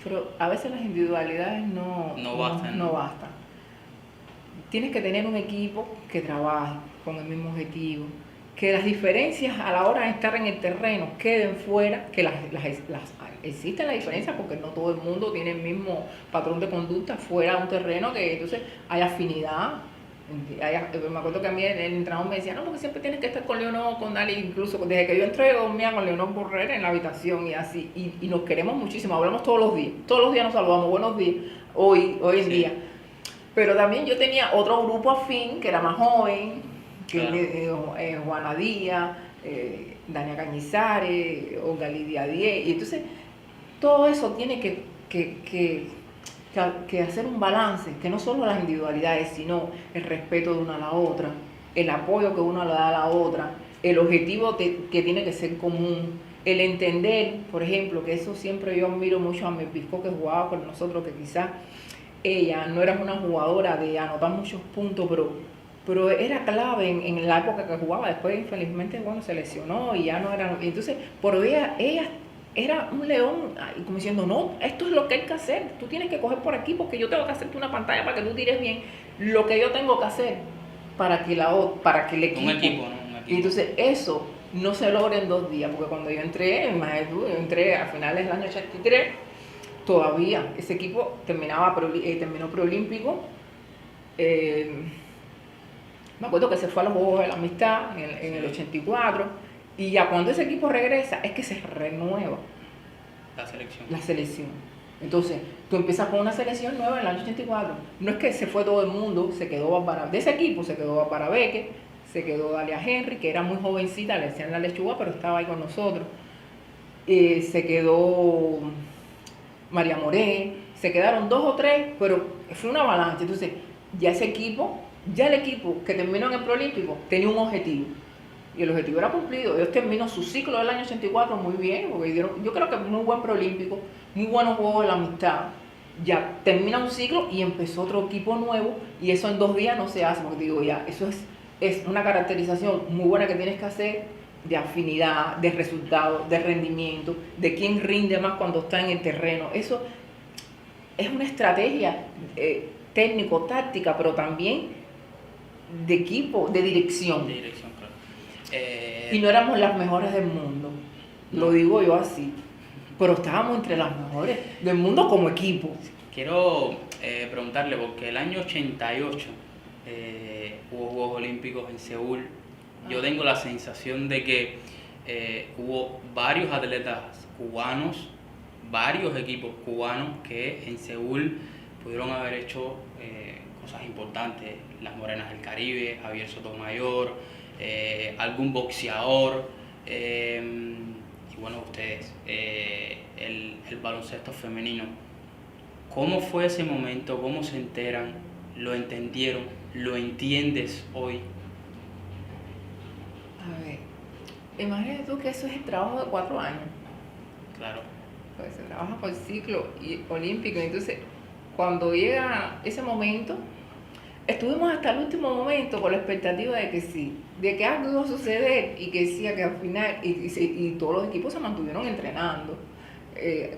Pero a veces las individualidades no bastan. Tienes que tener un equipo que trabaje con el mismo objetivo, que las diferencias a la hora de estar en el terreno queden fuera, que existe la diferencia porque no todo el mundo tiene el mismo patrón de conducta fuera de un terreno, que entonces hay afinidad. Me acuerdo que a mí el entrenador me decía, no, porque siempre tienes que estar con Leonor, con Dali, incluso desde que yo entré yo dormía con Leonor Borrera en la habitación y así, y nos queremos muchísimo, hablamos todos los días nos saludamos, buenos días, hoy en
Sí.
día. Pero también yo tenía otro grupo afín que era más joven, que
Claro.
Juana Díaz, Dania Cañizares, Olga Lidia Diez, y entonces todo eso tiene que hacer un balance, que no solo las individualidades, sino el respeto de una a la otra, el apoyo que uno le da a la otra, el objetivo que tiene que ser común, el entender, por ejemplo, que eso siempre yo admiro mucho a Melpisco, que jugaba con nosotros, que quizás ella no era una jugadora de anotar muchos puntos, pero era clave en la época que jugaba. Después, infelizmente, bueno, se lesionó y ya no era. Entonces, por ella era un león, como diciendo, no, esto es lo que hay que hacer, tú tienes que coger por aquí porque yo tengo que hacerte una pantalla para que tú tires bien lo que yo tengo que hacer para que el equipo.
Un equipo, ¿no? Un
Y
equipo.
entonces eso no se logra en 2 días, porque cuando yo entré, imagínate tú, yo entré a finales del año 83, todavía ese equipo terminó preolímpico. Me acuerdo que se fue a los Juegos de la Amistad en el 84, y ya cuando ese equipo regresa es que se renueva
La selección.
la selección. Entonces, tú empiezas con una selección nueva en el año 84. No es que se fue todo el mundo, se quedó Bárbara, de ese equipo se quedó Bárbara Beque, se quedó Dalia Henry, que era muy jovencita, le decían la lechuga, pero estaba ahí con nosotros. Se quedó María Moré, se quedaron 2 o 3, pero fue una avalancha. Entonces, ya el equipo que terminó en el Proolímpico tenía un objetivo. Y el objetivo era cumplido. Ellos terminó su ciclo del año 84 muy bien, porque yo creo que muy buen Proolímpico, muy buenos Juegos de la Amistad. Ya termina un ciclo y empezó otro equipo nuevo, y eso en 2 días no se hace, porque digo, ya, eso es una caracterización muy buena que tienes que hacer de afinidad, de resultado, de rendimiento, de quién rinde más cuando está en el terreno. Eso es una estrategia técnico-táctica, pero también de equipo, de dirección.
De dirección, claro.
Y no éramos las mejores del mundo,
No.
lo digo yo así, pero estábamos entre las mejores del mundo como equipo.
Quiero preguntarle, porque el año 88 hubo Juegos Olímpicos en Seúl. Yo tengo la sensación de que hubo varios atletas cubanos, varios equipos cubanos que en Seúl pudieron haber hecho cosas importantes. Las Morenas del Caribe, Javier Sotomayor, algún boxeador, y bueno, ustedes, el baloncesto femenino. ¿Cómo fue ese momento? ¿Cómo se enteran? ¿Lo entendieron? ¿Lo entiendes hoy?
A ver, imagínate tú que eso es el trabajo de 4 años.
Claro.
Pues se trabaja por ciclo olímpico. Entonces, cuando llega ese momento, estuvimos hasta el último momento con la expectativa de que sí, de que algo iba a suceder, y que sí, que al final, y todos los equipos se mantuvieron entrenando,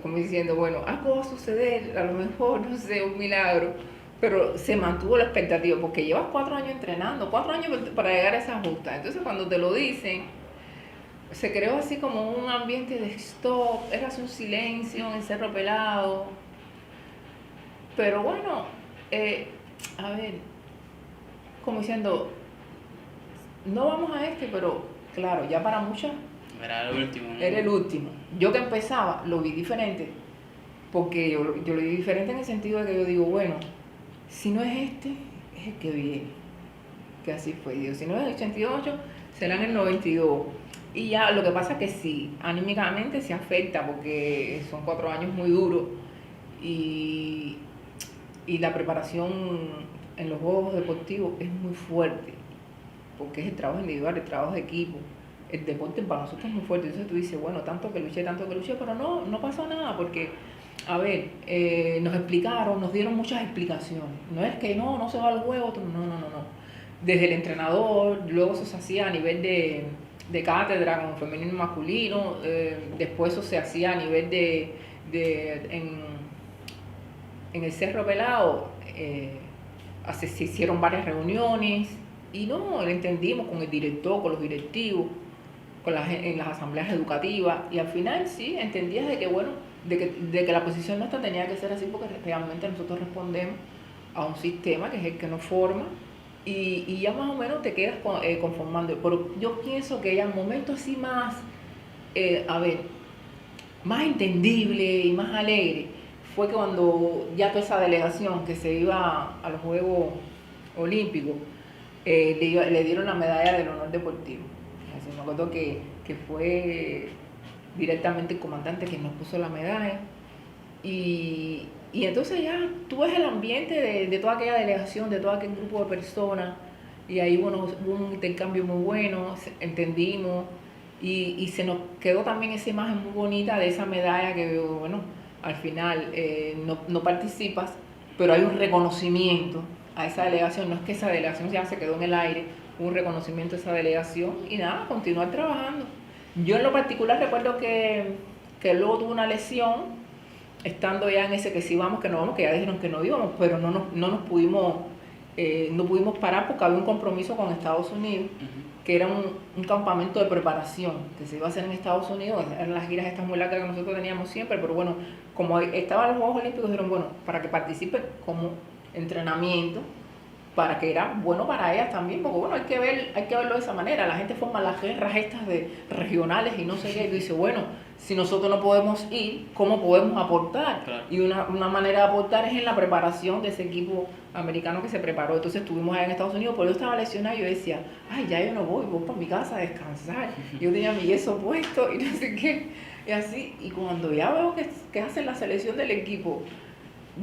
como diciendo, bueno, algo va a suceder, a lo mejor, no sé, un milagro, pero se mantuvo la expectativa, porque llevas 4 años entrenando, 4 años para llegar a esa justa. Entonces, cuando te lo dicen, se creó así como un ambiente de stop, era un silencio en el Cerro Pelado. Pero bueno, a ver, como diciendo, no vamos a pero claro, ya para muchas
Era el último, ¿no?
era el último. Yo que empezaba lo vi diferente, porque yo lo vi diferente en el sentido de que yo digo, bueno, si no es es el que viene, que así fue. Digo, si no es el 88, será en el 92. Y ya, lo que pasa es que sí, anímicamente se afecta, porque son 4 años muy duros, y, y la preparación en los juegos deportivos es muy fuerte, porque es el trabajo individual, el trabajo de equipo. El deporte para nosotros es muy fuerte. Entonces tú dices, bueno, tanto que luché, pero no pasó nada, porque, a ver, nos explicaron, nos dieron muchas explicaciones. No es que no se va al juego, no. Desde el entrenador, luego eso se hacía a nivel de cátedra con femenino y masculino, después eso se hacía a nivel en el Cerro Pelado, se hicieron varias reuniones, Y no, lo entendimos con el director, con los directivos, en las asambleas educativas, y al final sí, entendías de que, bueno, de que la posición nuestra tenía que ser así porque realmente nosotros respondemos a un sistema que es el que nos forma y ya más o menos te quedas conformando. Pero yo pienso que ya en momentos así más, a ver, más entendible y más alegre fue que cuando ya toda esa delegación que se iba a los Juegos Olímpicos le dieron la medalla del honor deportivo. Así me acuerdo que fue directamente el comandante quien nos puso la medalla. Y entonces ya tú ves el ambiente de toda aquella delegación, de todo aquel grupo de personas, y ahí bueno, hubo un intercambio muy bueno, entendimos, y se nos quedó también esa imagen muy bonita de esa medalla que, bueno, al final no participas, pero hay un reconocimiento a esa delegación, no es que esa delegación ya se quedó en el aire, hubo un reconocimiento a esa delegación, y nada, continuar trabajando. Yo en lo particular recuerdo que luego tuve una lesión, estando ya en ese que sí vamos, que no vamos, que ya dijeron que no íbamos, pero no pudimos parar porque había un compromiso con Estados Unidos, que era un campamento de preparación que se iba a hacer en Estados Unidos. Eran las giras estas muy largas que nosotros teníamos siempre, pero bueno, como estaban los Juegos Olímpicos, dijeron, bueno, para que participe como entrenamiento, para que era bueno para ellas también, porque bueno, hay que verlo de esa manera. La gente forma las guerras estas de regionales y no sé qué, y dice, bueno, si nosotros no podemos ir, ¿cómo podemos aportar?
Claro.
Y una manera de aportar es en la preparación de ese equipo americano que se preparó. Entonces estuvimos allá en Estados Unidos, pero yo estaba lesionada y yo decía, ay, ya yo no voy para mi casa a descansar. Yo tenía mi yeso puesto y no sé qué, y así. Y cuando ya veo que hacen la selección del equipo,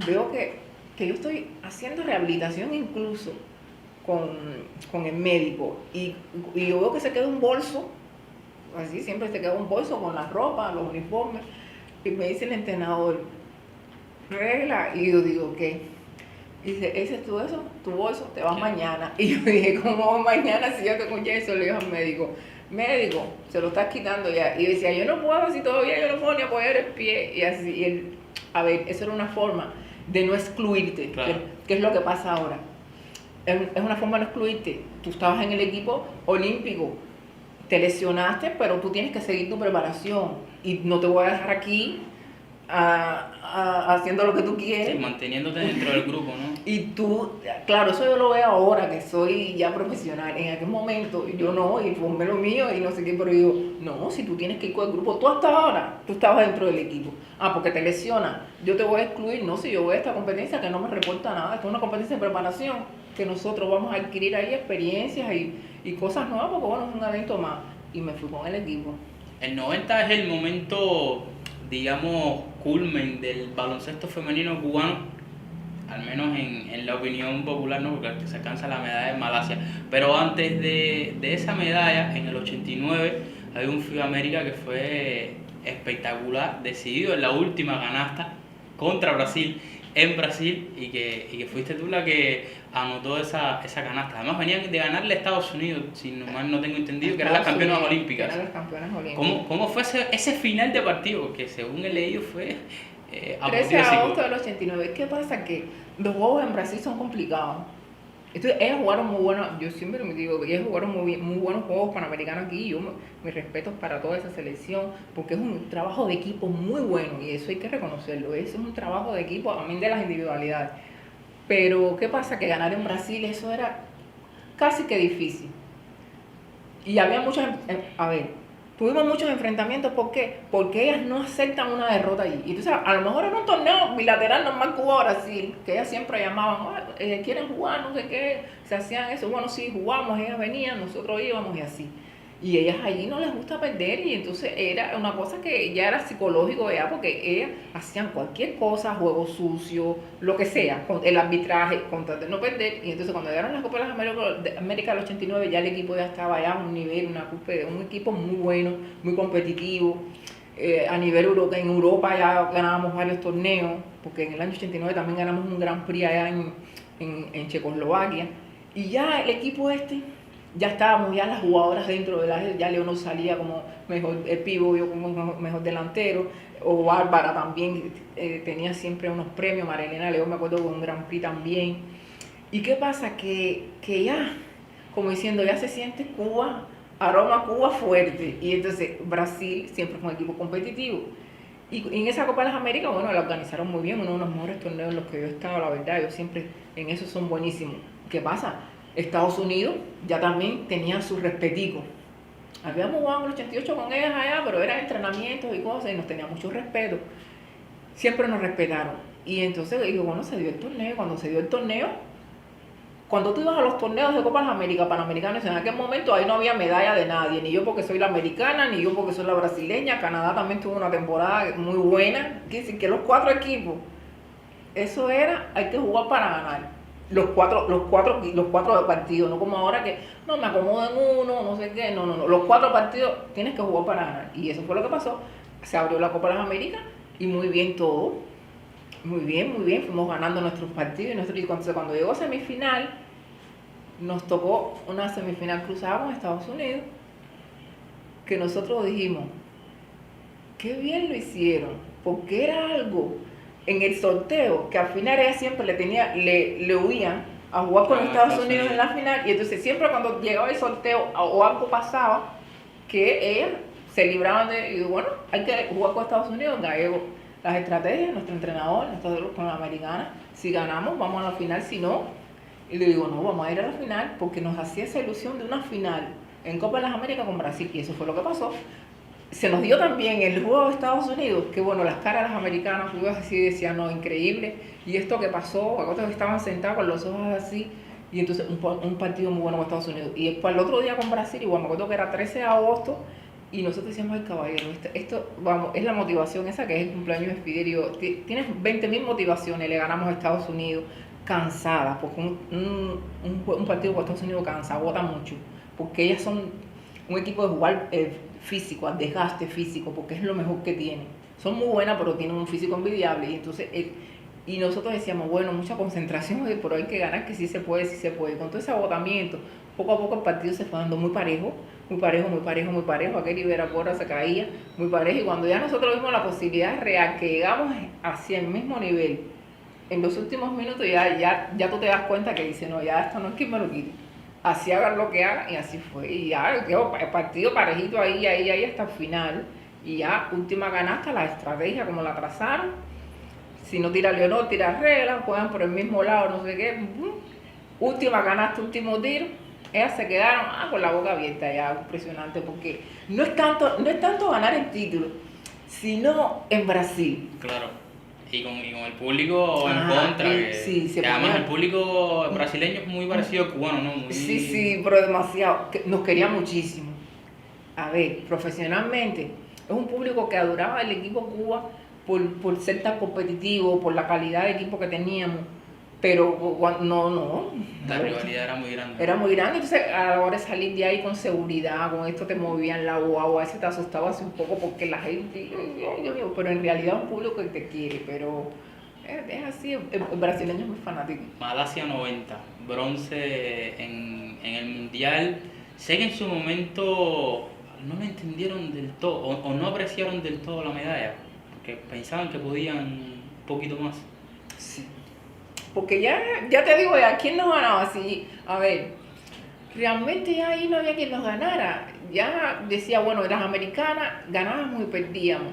veo que yo estoy haciendo rehabilitación incluso con el médico, y yo veo que se queda un bolso, así siempre se queda un bolso con la ropa, los uniformes, y me dice el entrenador, regla, y yo digo, ¿qué? Y dice, ese es tu bolso, te vas mañana. Y yo dije, ¿cómo voy mañana si yo tengo un yeso? Le digo al médico, se lo estás quitando ya. Y yo decía, yo no puedo, así todavía yo no puedo ni apoyar el pie, y así, y él, a ver, eso era una forma de no excluirte,
claro.
que es lo que pasa ahora. Es una forma de no excluirte. Tú estabas en el equipo olímpico, te lesionaste, pero tú tienes que seguir tu preparación y no te voy a dejar aquí haciendo lo que tú quieres.
Sí, manteniéndote dentro del grupo, ¿no?
Y tú, claro, eso yo lo veo ahora que soy ya profesional. En aquel momento yo no, y formé lo mío y no sé qué, pero digo, no, si tú tienes que ir con el grupo, tú hasta ahora, tú estabas dentro del equipo. Ah, porque te lesiona, yo te voy a excluir. No, si yo voy a esta competencia que no me reporta nada, esto es una competencia de preparación que nosotros vamos a adquirir ahí experiencias y cosas nuevas, porque bueno, es un evento más. Y me fui con el equipo.
El 90 es el momento, digamos, culmen del baloncesto femenino cubano, al menos en la opinión popular, ¿no? Porque se alcanza la medalla en Malasia. Pero antes de esa medalla, en el 89, hay un FIBA América que fue espectacular, decidido en la última canasta contra Brasil, en Brasil, y que fuiste tú la que anotó esa canasta. Además venían de ganarle a Estados Unidos, si no mal no tengo entendido, que eran las campeonas olímpicas.
Eran las campeonas olímpicas.
¿Cómo fue ese final de partido? Que según he leído fue
13 de agosto del 89. ¿Qué pasa? Que los juegos en Brasil son complicados. Entonces, ellas jugaron muy buenos, yo siempre me digo que ellas jugaron muy buenos juegos panamericanos aquí, y yo mis respetos para toda esa selección, porque es un trabajo de equipo muy bueno, y eso hay que reconocerlo, es un trabajo de equipo, a mí de las individualidades. Pero, ¿qué pasa? Que ganar en Brasil, eso era casi que difícil. Y había muchos, a ver, tuvimos muchos enfrentamientos, ¿por qué? Porque ellas no aceptan una derrota allí. Y entonces, a lo mejor era un torneo bilateral normal Cuba-Brasil, que ellas siempre llamaban, quieren jugar, no sé qué, se hacían eso. Bueno, sí, jugamos, ellas venían, nosotros íbamos y así. Y ellas allí no les gusta perder, y entonces era una cosa que ya era psicológico ya, porque ellas hacían cualquier cosa, juego sucio, lo que sea, con el arbitraje, con tratar de no perder. Y entonces cuando llegaron las Copas de América del 89, ya el equipo ya estaba ya a un nivel, un equipo muy bueno, muy competitivo. A nivel europeo, en Europa ya ganábamos varios torneos, porque en el año 89 también ganamos un Grand Prix allá en Checoslovaquia. Y ya el equipo ya estábamos, ya las jugadoras dentro de ya Leonor salía como mejor pívot, yo como mejor delantero, o Bárbara también tenía siempre unos premios, Marilena León me acuerdo con un Grand Prix también. ¿Y qué pasa? Que ya como diciendo, ya se siente Cuba, aroma Cuba fuerte. Y entonces Brasil siempre fue un equipo competitivo. Y en esa Copa de las Américas, bueno, la organizaron muy bien, uno de los mejores torneos en los que yo he estado, la verdad, ellos siempre en eso son buenísimos. ¿Qué pasa? Estados Unidos ya también tenía su respetico. Habíamos jugado en el 88 con ellas allá, pero eran entrenamientos y cosas y nos tenía mucho respeto. Siempre nos respetaron. Y entonces digo, bueno, se dio el torneo. Cuando se dio el torneo, cuando tú ibas a los torneos de Copas Américas, Panamericanos, en aquel momento ahí no había medalla de nadie, ni yo porque soy la americana, ni yo porque soy la brasileña. Canadá también tuvo una temporada muy buena. Quiere decir que los 4 equipos, eso era, hay que jugar para ganar. Los cuatro partidos, no como ahora que no me acomodo en uno, no sé qué, no. Los 4 partidos tienes que jugar para ganar. Y eso fue lo que pasó. Se abrió la Copa de las Américas y muy bien todo. Muy bien, fuimos ganando nuestros partidos y cuando llegó a semifinal, nos tocó una semifinal cruzada con Estados Unidos, que nosotros dijimos, qué bien lo hicieron, porque era algo en el sorteo, que al final ella siempre le huían a jugar con Estados Unidos en la final, y entonces siempre cuando llegaba el sorteo o algo pasaba, que ellas se libraban y bueno, hay que jugar con Estados Unidos, Gallego. Las estrategias, nuestro entrenador, nosotros con la americana, si ganamos vamos a la final, si no, y le digo, no, vamos a ir a la final, porque nos hacía esa ilusión de una final en Copa de las Américas con Brasil, y eso fue lo que pasó. Se nos dio también el juego de Estados Unidos, que bueno, las caras de las americanas, tú ibas así, decían, no, increíble, y esto que pasó, otros estaban sentados con los ojos así, y entonces un partido muy bueno con Estados Unidos. Y para el otro día con Brasil, igual me acuerdo que era 13 de agosto, y nosotros decíamos, ay caballero, esto vamos, es la motivación esa que es el cumpleaños de Fidel, y digo, tienes 20.000 motivaciones, le ganamos a Estados Unidos, cansada, porque un partido con Estados Unidos cansa, agota mucho, porque ellas son un equipo de jugar físico, al desgaste físico, porque es lo mejor que tienen. Son muy buenas, pero tienen un físico envidiable. Y entonces, y nosotros decíamos, bueno, mucha concentración, pero hay que ganar, que sí se puede, sí se puede. Con todo ese agotamiento, poco a poco el partido se fue dando muy parejo. Aquel Rivera Porra se caía muy parejo. Y cuando ya nosotros vimos la posibilidad real, que llegamos hacia el mismo nivel, en los últimos minutos ya tú te das cuenta que dice, no, ya esto no es que me lo quite. Así hagan lo que hagan, y así fue. Y ya quedó el partido parejito ahí hasta el final. Y ya, última canasta, la estrategia como la trazaron. Si no tira Leonor, tira Regla, juegan por el mismo lado, no sé qué. Última canasta, último tiro. Ellas se quedaron con la boca abierta, ya impresionante, porque no es tanto ganar el título, sino en Brasil.
Claro. Y con el público en contra. Que además el público brasileño es muy parecido al cubano, ¿no?
Sí, pero demasiado. Nos quería muchísimo. A ver, profesionalmente, es un público que adoraba el equipo Cuba por ser tan competitivo, por la calidad de equipo que teníamos. Pero no.
La rivalidad era muy grande.
Era muy grande, entonces a la hora de salir de ahí con seguridad, con esto te movían la guagua, a veces te asustabas un poco porque la gente, pero en realidad es un público que te quiere, pero es así, el brasileño es muy fanático.
Malasia 90, bronce en el Mundial. Sé que en su momento no lo entendieron del todo, o no apreciaron del todo la medalla, porque pensaban que podían un poquito más.
Sí. Porque ya te digo, ¿quién nos ganaba? Así, a ver, realmente ya ahí no había quien nos ganara. Ya decía, bueno, las americanas ganábamos y perdíamos.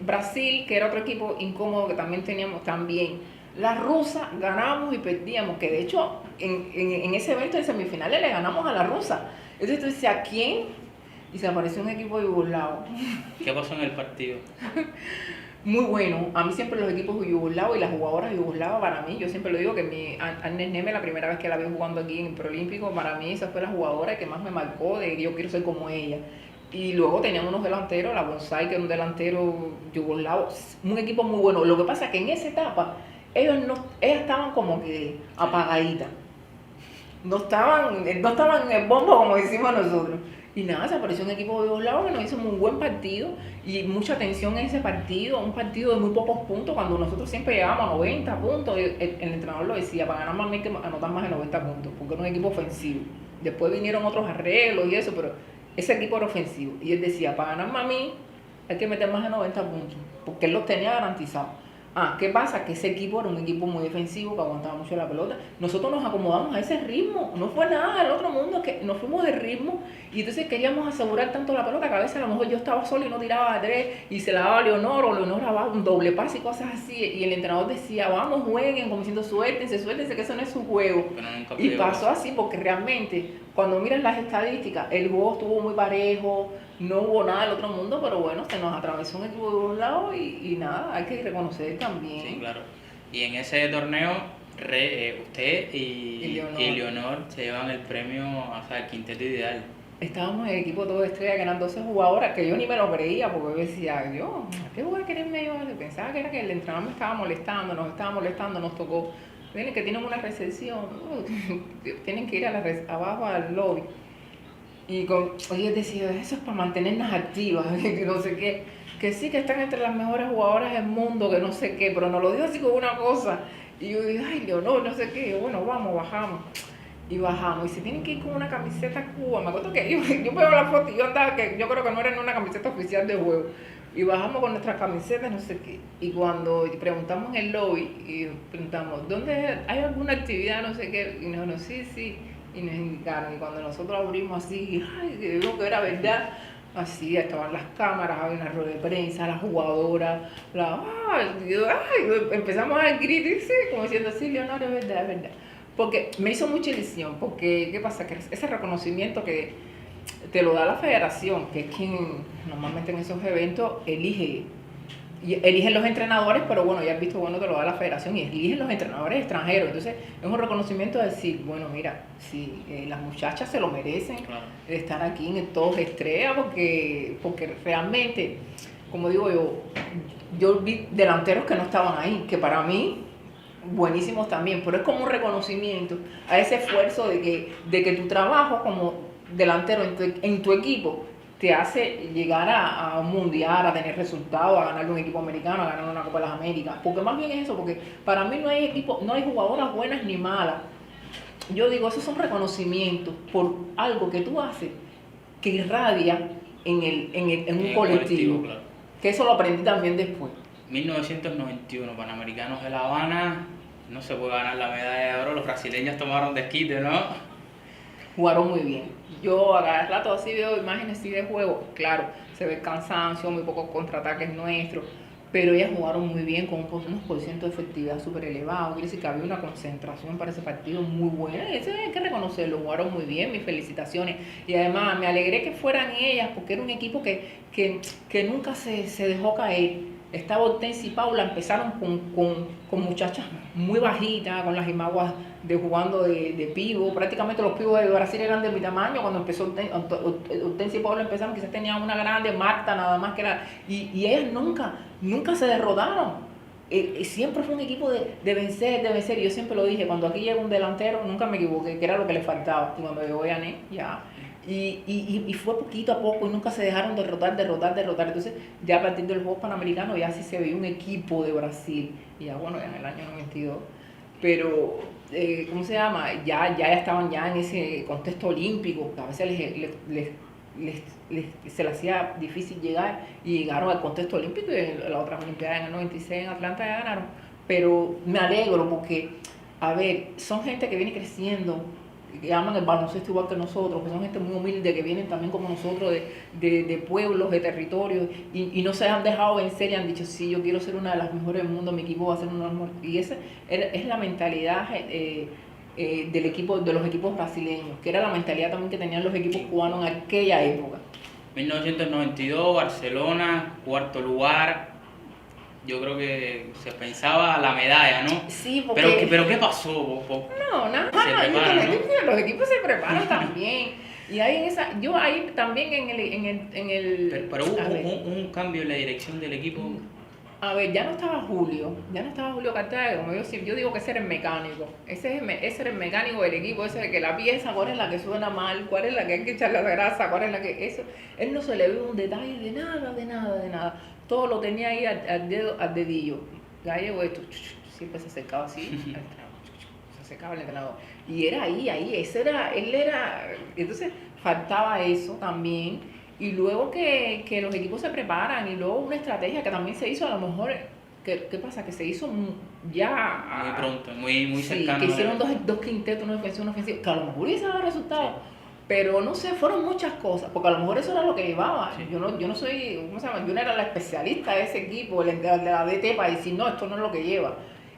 Brasil, que era otro equipo incómodo que también teníamos también. Las rusas ganábamos y perdíamos, que de hecho en ese evento de semifinales le ganamos a la rusa. Entonces tú decías, ¿a quién? Y se apareció un equipo yugoslavo.
¿Qué pasó en el partido?
Muy bueno. A mí siempre los equipos yugoslavos y las jugadoras yugoslavas, para mí, yo siempre lo digo que Agnes Neme, la primera vez que la vi jugando aquí en el Preolímpico, para mí esa fue la jugadora que más me marcó, de que yo quiero ser como ella. Y luego teníamos unos delanteros, la Bonsai, que era un delantero yugoslavo, un equipo muy bueno. Lo que pasa es que en esa etapa ellas estaban como que apagaditas. No estaban en el bombo como decimos nosotros. Y nada, se apareció un equipo yugoslavo que nos hizo un buen partido y mucha atención en ese partido, un partido de muy pocos puntos, cuando nosotros siempre llegábamos a 90 puntos. El entrenador lo decía, para ganar más hay que anotar más de 90 puntos, porque era un equipo ofensivo. Después vinieron otros arreglos y eso, pero ese equipo era ofensivo. Y él decía, para ganar más a mí hay que meter más de 90 puntos, porque él los tenía garantizados. ¿Qué pasa? Que ese equipo era un equipo muy defensivo que aguantaba mucho la pelota. Nosotros nos acomodamos a ese ritmo, no fue nada del otro mundo, que nos fuimos de ritmo y entonces queríamos asegurar tanto la pelota que a veces a lo mejor yo estaba solo y no tiraba de tres y se la daba a Leonor o Leonor daba un doble pase y cosas así y el entrenador decía, vamos, jueguen, como diciendo suéltense que eso no es su juego. Y pasó así porque realmente cuando miras las estadísticas, el juego estuvo muy parejo, no hubo nada del otro mundo, pero bueno, se nos atravesó un equipo de un lado y nada, hay que reconocer también.
Sí, claro. Y en ese torneo, usted
Y
Leonor se llevan el premio, o sea, el quinteto ideal.
Estábamos en el equipo todo estrella, que eran 12 jugadoras, que yo ni me lo creía, porque yo decía, yo, ¿a qué voy a quererme yo? Pensaba que era que el entrenador me estaba molestando, nos tocó. Miren que tienen una recepción, tienen que ir abajo al lobby. Y oye, decía, eso es para mantenernos activas, que no sé qué. Que sí, que están entre las mejores jugadoras del mundo, que no sé qué, pero nos lo dijo así como una cosa. Y yo dije, ay, Leonor, no sé qué. Y yo, bueno, vamos, bajamos. Y bajamos. Y se tienen que ir con una camiseta Cuba. Me acuerdo que yo veo la foto y yo andaba, que yo creo que no era en una camiseta oficial de juego. Y bajamos con nuestras camisetas, no sé qué. Y cuando preguntamos en el lobby, y preguntamos, ¿dónde hay alguna actividad, no sé qué? Y nos dijeron, sí. Y nos indicaron. Y cuando nosotros abrimos así, ay, que vimos que era verdad. Así estaban las cámaras, había una rueda de prensa, las jugadoras, empezamos a gritar, sí, como diciendo, sí, Leonor, es verdad. Porque me hizo mucha ilusión, porque, ¿qué pasa? Que ese reconocimiento que te lo da la federación, que es quien normalmente en esos eventos eligen los entrenadores, pero bueno, ya has visto, bueno, te lo da la federación y eligen los entrenadores extranjeros. Entonces, es un reconocimiento de decir, bueno, mira, si las muchachas se lo merecen, claro, de estar aquí en todos estrella, porque realmente, como digo yo vi delanteros que no estaban ahí, que para mí, buenísimos también, pero es como un reconocimiento a ese esfuerzo de que tu trabajo como delantero en tu equipo te hace llegar a un mundial, a tener resultados, a ganarle un equipo americano, a ganar una Copa de las Américas. Porque más bien es eso, porque para mí no hay jugadoras buenas ni malas. Yo digo, esos son reconocimientos por algo que tú haces que irradia en un colectivo. Claro. Que eso lo aprendí también después.
1991, Panamericanos de La Habana, no se puede ganar la medalla de oro, los brasileños tomaron desquite, ¿no?
Jugaron muy bien. Yo a cada rato así veo imágenes así de juego, claro, se ve cansancio, muy pocos contraataques nuestros, pero ellas jugaron muy bien con unos porcientos de efectividad súper elevados, quiere decir que había una concentración para ese partido muy buena, y eso hay que reconocerlo, jugaron muy bien, mis felicitaciones, y además me alegré que fueran ellas, porque era un equipo que nunca se dejó caer. Estaba Hortensia y Paula, empezaron con muchachas muy bajitas, con las imaguas jugando de pivo. Prácticamente los pibos de Brasil eran de mi tamaño. Cuando empezó Hortensia y Paula empezaron, quizás tenían una grande, Marta nada más que era. Y ellas nunca se derrotaron. Siempre fue un equipo de vencer. Y yo siempre lo dije, cuando aquí llega un delantero, nunca me equivoqué, que era lo que le faltaba. Y cuando yo gané, ya. Y fue poquito a poco y nunca se dejaron derrotar. Entonces, ya a partir del Juego Panamericano ya sí se veía un equipo de Brasil. Y ya, bueno, ya en el año 92. Pero, ¿cómo se llama? Ya estaban ya en ese contexto olímpico, que a veces se les hacía difícil llegar y llegaron al contexto olímpico y en la otra Olimpiada en el 96 en Atlanta ya ganaron. Pero me alegro porque, a ver, son gente que viene creciendo, que aman el baloncesto igual que nosotros, que son gente muy humilde, que vienen también como nosotros de pueblos, de territorios, y no se han dejado vencer y han dicho, sí, yo quiero ser una de las mejores del mundo, mi equipo va a ser uno de los mejores. Y esa es la mentalidad del equipo, de los equipos brasileños, que era la mentalidad también que tenían los equipos cubanos en aquella época.
1992, Barcelona, cuarto lugar. Yo creo que se pensaba la medalla, ¿no?
Sí, porque...
Pero ¿qué pasó?
No, nada. Los equipos se preparan también. Y yo ahí también en el
pero hubo un cambio en la dirección del equipo.
A ver, ya no estaba Julio Cartagena, como yo digo que ese era el mecánico. Ese era el mecánico del equipo, ese de que la pieza, cuál es la que suena mal, cuál es la que hay que echarle la grasa, cuál es la que... Eso, él no se le ve un detalle de nada. Todo lo tenía ahí al dedillo. Gallego esto, siempre se acercaba así, se acercaba el entrenador. Y era ahí, él era... Entonces faltaba eso también. Y luego que los equipos se preparan y luego una estrategia que también se hizo a lo mejor ¿Qué pasa? Que se hizo
Muy pronto, muy
sí,
cercano.
que hicieron dos quintetos, una defensiva, una ofensiva, que a lo mejor hubiese dado resultado.
Sí.
Pero no sé, fueron muchas cosas, porque a lo mejor eso era lo que llevaba.
Sí.
Yo no soy, ¿cómo se llama? Yo no era la especialista de ese equipo, el de la DT, para decir, no, esto no es lo que lleva.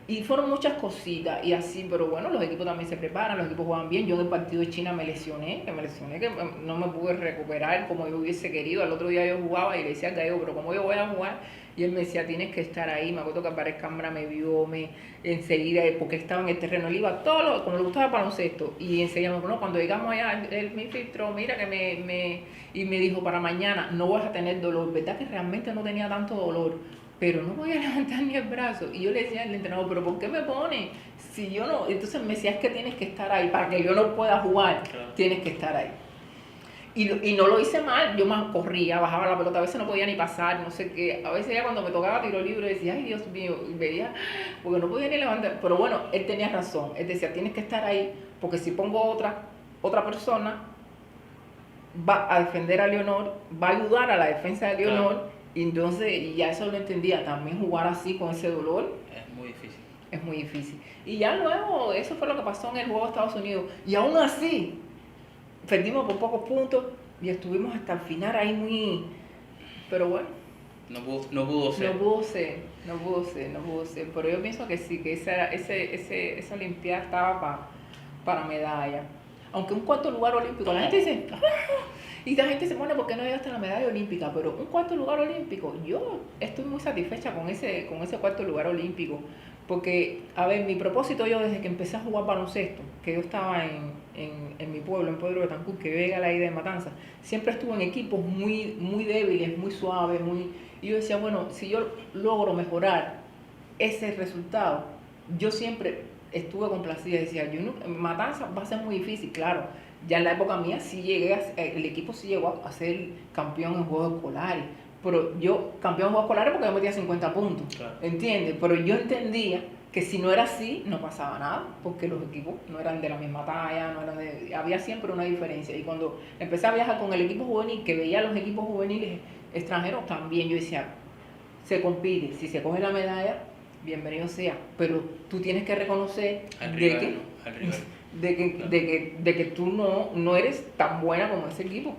Y fueron muchas cositas y así, pero bueno, los equipos también se preparan, los equipos juegan bien. Yo en el partido de China me lesioné, que no me pude recuperar como yo hubiese querido. Al otro día yo jugaba y le decía al gallego, pero ¿cómo yo voy a jugar? Y él me decía, tienes que estar ahí. Me acuerdo que Álvarez Cámara me vio, enseguida, porque estaba en el terreno, él iba todo, como le gustaba el baloncesto. Y enseguida me dijo, no, cuando llegamos allá, él me filtró, mira que y me dijo, para mañana no vas a tener dolor. ¿Verdad que realmente no tenía tanto dolor? Pero no podía levantar ni el brazo. Y yo le decía al entrenador, ¿pero por qué me pone? Si yo no... Entonces me decía, es que tienes que estar ahí. Para que yo no pueda jugar,
Claro.
tienes que estar ahí. Y no lo hice mal, yo más corría, bajaba la pelota, a veces no podía ni pasar, no sé qué. A veces ya cuando me tocaba tiro libre decía, ay Dios mío, y veía, porque no podía ni levantar. Pero bueno, él tenía razón. Él decía, tienes que estar ahí, porque si pongo otra persona, va a defender a Leonor, va a ayudar a la defensa de Leonor. Claro. Y entonces, y ya eso lo entendía, también jugar así con ese dolor
es muy difícil.
Es muy difícil. Y ya luego, eso fue lo que pasó en el juego de Estados Unidos. Y aún así, perdimos por pocos puntos y estuvimos hasta el final ahí muy... Pero bueno.
No pudo ser.
No pudo ser. Pero yo pienso que sí, que esa Olimpiada estaba para medalla. Aunque un cuarto lugar olímpico, la gente dice... Y la gente se pone, ¿por qué no llegaste a la medalla olímpica? Pero un cuarto lugar olímpico, yo estoy muy satisfecha con ese cuarto lugar olímpico. Porque, a ver, mi propósito yo desde que empecé a jugar baloncesto, que yo estaba en mi pueblo, en Pedro de Betancur, que llega la idea de Matanza, siempre estuve en equipos muy débiles, muy suaves, y yo decía, bueno, si yo logro mejorar ese resultado, yo siempre estuve complacida, decía, Matanza va a ser muy difícil, claro. Ya en la época mía sí el equipo sí llegó a ser campeón en juegos escolares. Pero yo, campeón en juegos escolares porque yo metía 50 puntos, claro. ¿Entiendes? Pero yo entendía que si no era así, no pasaba nada, porque los equipos no eran de la misma talla, había siempre una diferencia. Y cuando empecé a viajar con el equipo juvenil, que veía los equipos juveniles extranjeros, también yo decía, se compite, si se coge la medalla, bienvenido sea, pero tú tienes que reconocer de que tú no eres tan buena como ese equipo.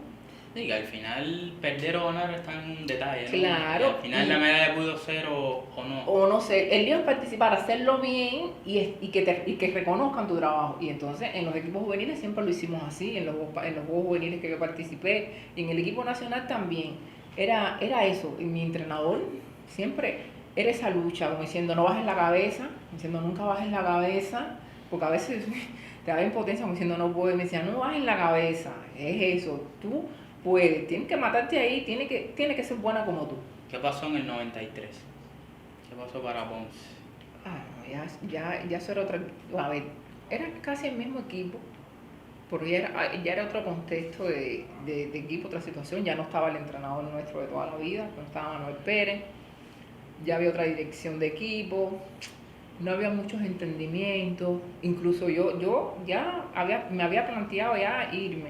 Sí, que al final perder o ganar está en un detalle, ¿no?
Claro.
Al final la medalla pudo ser o no.
O no sé, el lío es participar, hacerlo bien y que reconozcan tu trabajo. Y entonces en los equipos juveniles siempre lo hicimos así, en los juegos juveniles que yo participé, y en el equipo nacional también. Era eso, y mi entrenador siempre era esa lucha, como diciendo no bajes la cabeza, diciendo nunca bajes la cabeza, porque a veces te daba impotencia, como diciendo no puedes, me decía no bajes la cabeza, es eso, tú puedes, tienes que matarte ahí, tiene que ser buena como tú.
¿Qué pasó en el 93? ¿Qué pasó para Ponce?
Ya eso era otra, a ver, era casi el mismo equipo, pero ya era otro contexto de equipo, otra situación, ya no estaba el entrenador nuestro de toda la vida, no estaba Manuel Pérez, ya había otra dirección de equipo, no había muchos entendimientos, incluso yo ya me había planteado ya irme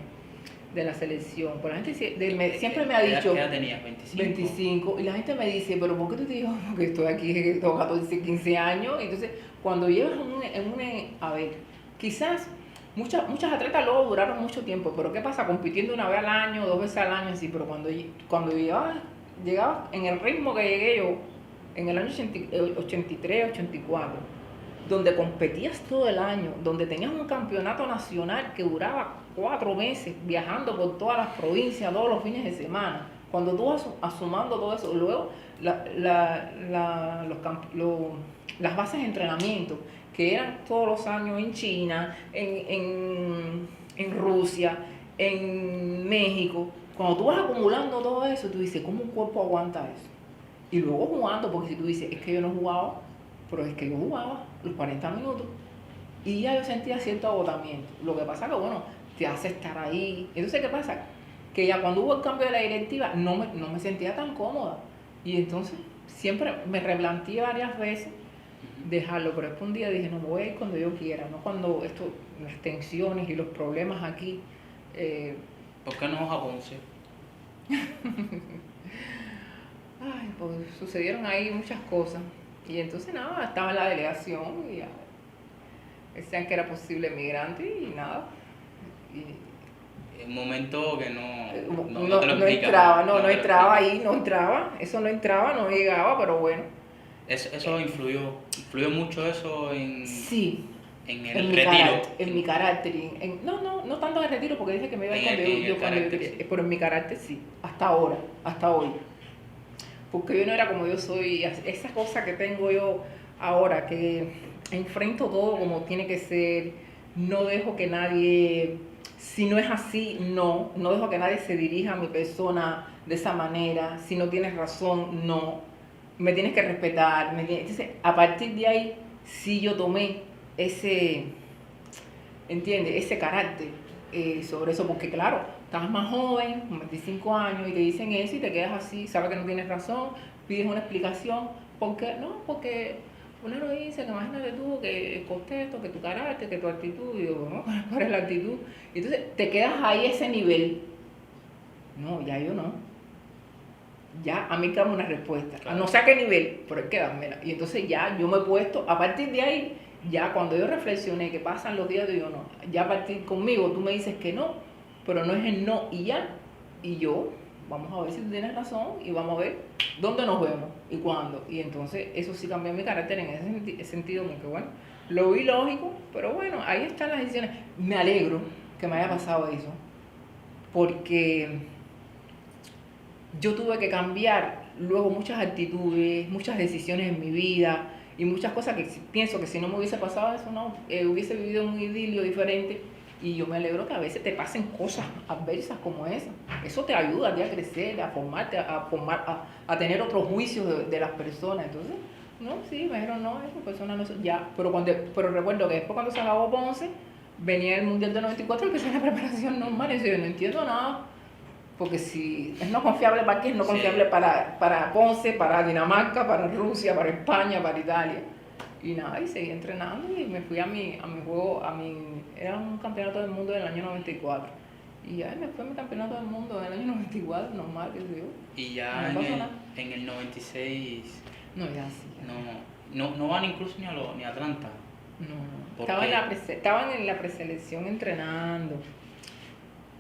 de la selección, pero la gente siempre me ha dicho...
¿Qué edad tenías? ¿25?
25, y la gente me dice, pero ¿por qué tú te digo? Porque estoy aquí, tengo 14, 15 años, entonces cuando llevas a ver, quizás muchas atletas luego duraron mucho tiempo, pero ¿qué pasa? Compitiendo una vez al año, 2 veces al año, así, pero cuando llegaba en el ritmo que llegué yo, en el año 83, 84, donde competías todo el año, donde tenías un campeonato nacional que duraba 4 meses, viajando por todas las provincias, todos los fines de semana, cuando tú vas asumando todo eso, luego las bases de entrenamiento, que eran todos los años en China, en Rusia, en México, cuando tú vas acumulando todo eso, tú dices, ¿cómo un cuerpo aguanta eso? Y luego jugando, porque si tú dices, es que yo no jugaba, pero es que yo jugaba los 40 minutos y ya yo sentía cierto agotamiento. Lo que pasa que, bueno, te hace estar ahí. Entonces, ¿qué pasa? Que ya cuando hubo el cambio de la directiva, no me sentía tan cómoda. Y entonces, siempre me replanteé varias veces dejarlo, pero después un día dije, no, voy a ir cuando yo quiera, no cuando las tensiones y los problemas aquí.
¿Por qué no vas a Ponce?
Ay, pues sucedieron ahí muchas cosas. Y entonces nada, estaba en la delegación y ya, decían que era posible migrante y nada. Y
Un momento que no te lo
no
explica.
entraba, no
te lo
entraba
explica.
ahí, no entraba, eso no entraba, no llegaba, pero bueno.
Eso influyó mucho eso
Sí,
en el retiro,
en mi carácter, no tanto en el retiro porque dije que me iba a ir
en el
cuando yo
carácter,
quería,
sí.
pero en mi carácter sí, hasta ahora, hasta hoy. Porque yo no era como yo soy, esa cosa que tengo yo ahora, que enfrento todo como tiene que ser, no dejo que nadie, si no es así, no dejo que nadie se dirija a mi persona de esa manera, si no tienes razón, no, me tienes que respetar, entonces a partir de ahí sí yo tomé ese, ¿entiendes? Ese carácter sobre eso, porque claro, estás más joven, con 25 años, y te dicen eso y te quedas así, sabes que no tienes razón, pides una explicación, ¿por qué? No, porque uno lo dice, que imagínate tú, que el contexto, que tu carácter, que tu actitud, y yo, ¿no? ¿Cuál es la actitud? Y entonces te quedas ahí a ese nivel. No, ya yo no. Ya a mí que dame una respuesta. A no sé a qué nivel, pero hay que dármela. Y entonces ya yo me he puesto, a partir de ahí, ya cuando yo reflexioné que pasan los días, digo no. Ya a partir conmigo, tú me dices que no, pero no es el no y ya. Y yo, vamos a ver si tú tienes razón y vamos a ver dónde nos vemos y cuándo. Y entonces eso sí cambió mi carácter en ese sentido, como que bueno, lo vi lógico, pero bueno, ahí están las decisiones. Me alegro que me haya pasado eso, porque yo tuve que cambiar luego muchas actitudes, muchas decisiones en mi vida y muchas cosas que pienso que si no me hubiese pasado eso, no, hubiese vivido un idilio diferente. Y yo me alegro que a veces te pasen cosas adversas como esa. Eso te ayuda a ti a crecer, a formarte, a tener otros juicios de las personas. Entonces, no, sí, me dijeron, no, esa persona no es, ya. Pero recuerdo que después cuando se acabó Ponce, venía el Mundial de 94 y empecé la preparación normal. Y yo no entiendo nada. Porque si es no confiable para aquí, es no confiable
Sí.
para Ponce, para Dinamarca, para Rusia, para España, para Italia. Y nada, y seguí entrenando y me fui a mi juego, era un campeonato del mundo del año 94. Y ya me fui a mi campeonato del mundo del año 94, normal, que se dio.
Y
No
ya
me pasó nada.
en el 96
No, ya sí.
no van incluso ni a Atlanta.
No.
Porque
Estaban en la preselección entrenando.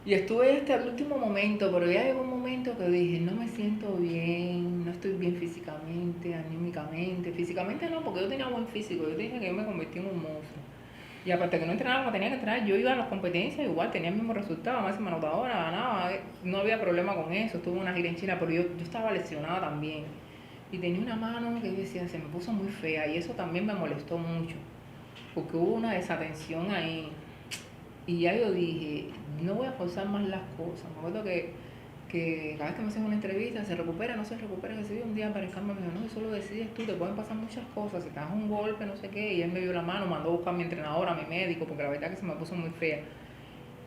Y estuve hasta el último momento, pero ya llegó un momento que dije, no me siento bien, no estoy bien físicamente, anímicamente. Físicamente no, porque yo tenía buen físico, yo dije que yo me convertí en un monstruo. Y aparte que no entrenaba como tenía que entrenar, yo iba a las competencias igual, tenía el mismo resultado, máxima anotadora, ganaba, no había problema con eso, estuve una gira en China, pero yo estaba lesionada también. Y tenía una mano que yo decía, se me puso muy fea y eso también me molestó mucho, porque hubo una desatención ahí. Y ya yo dije, no voy a forzar más las cosas. Me acuerdo que cada vez que me hacen una entrevista, se recupera, no se recupera, que se dio un día para el cambio, me dijo, no, eso lo decides tú, te pueden pasar muchas cosas, si te das un golpe, no sé qué, y él me dio la mano, mandó a buscar a mi entrenador, a mi médico, porque la verdad que se me puso muy fea.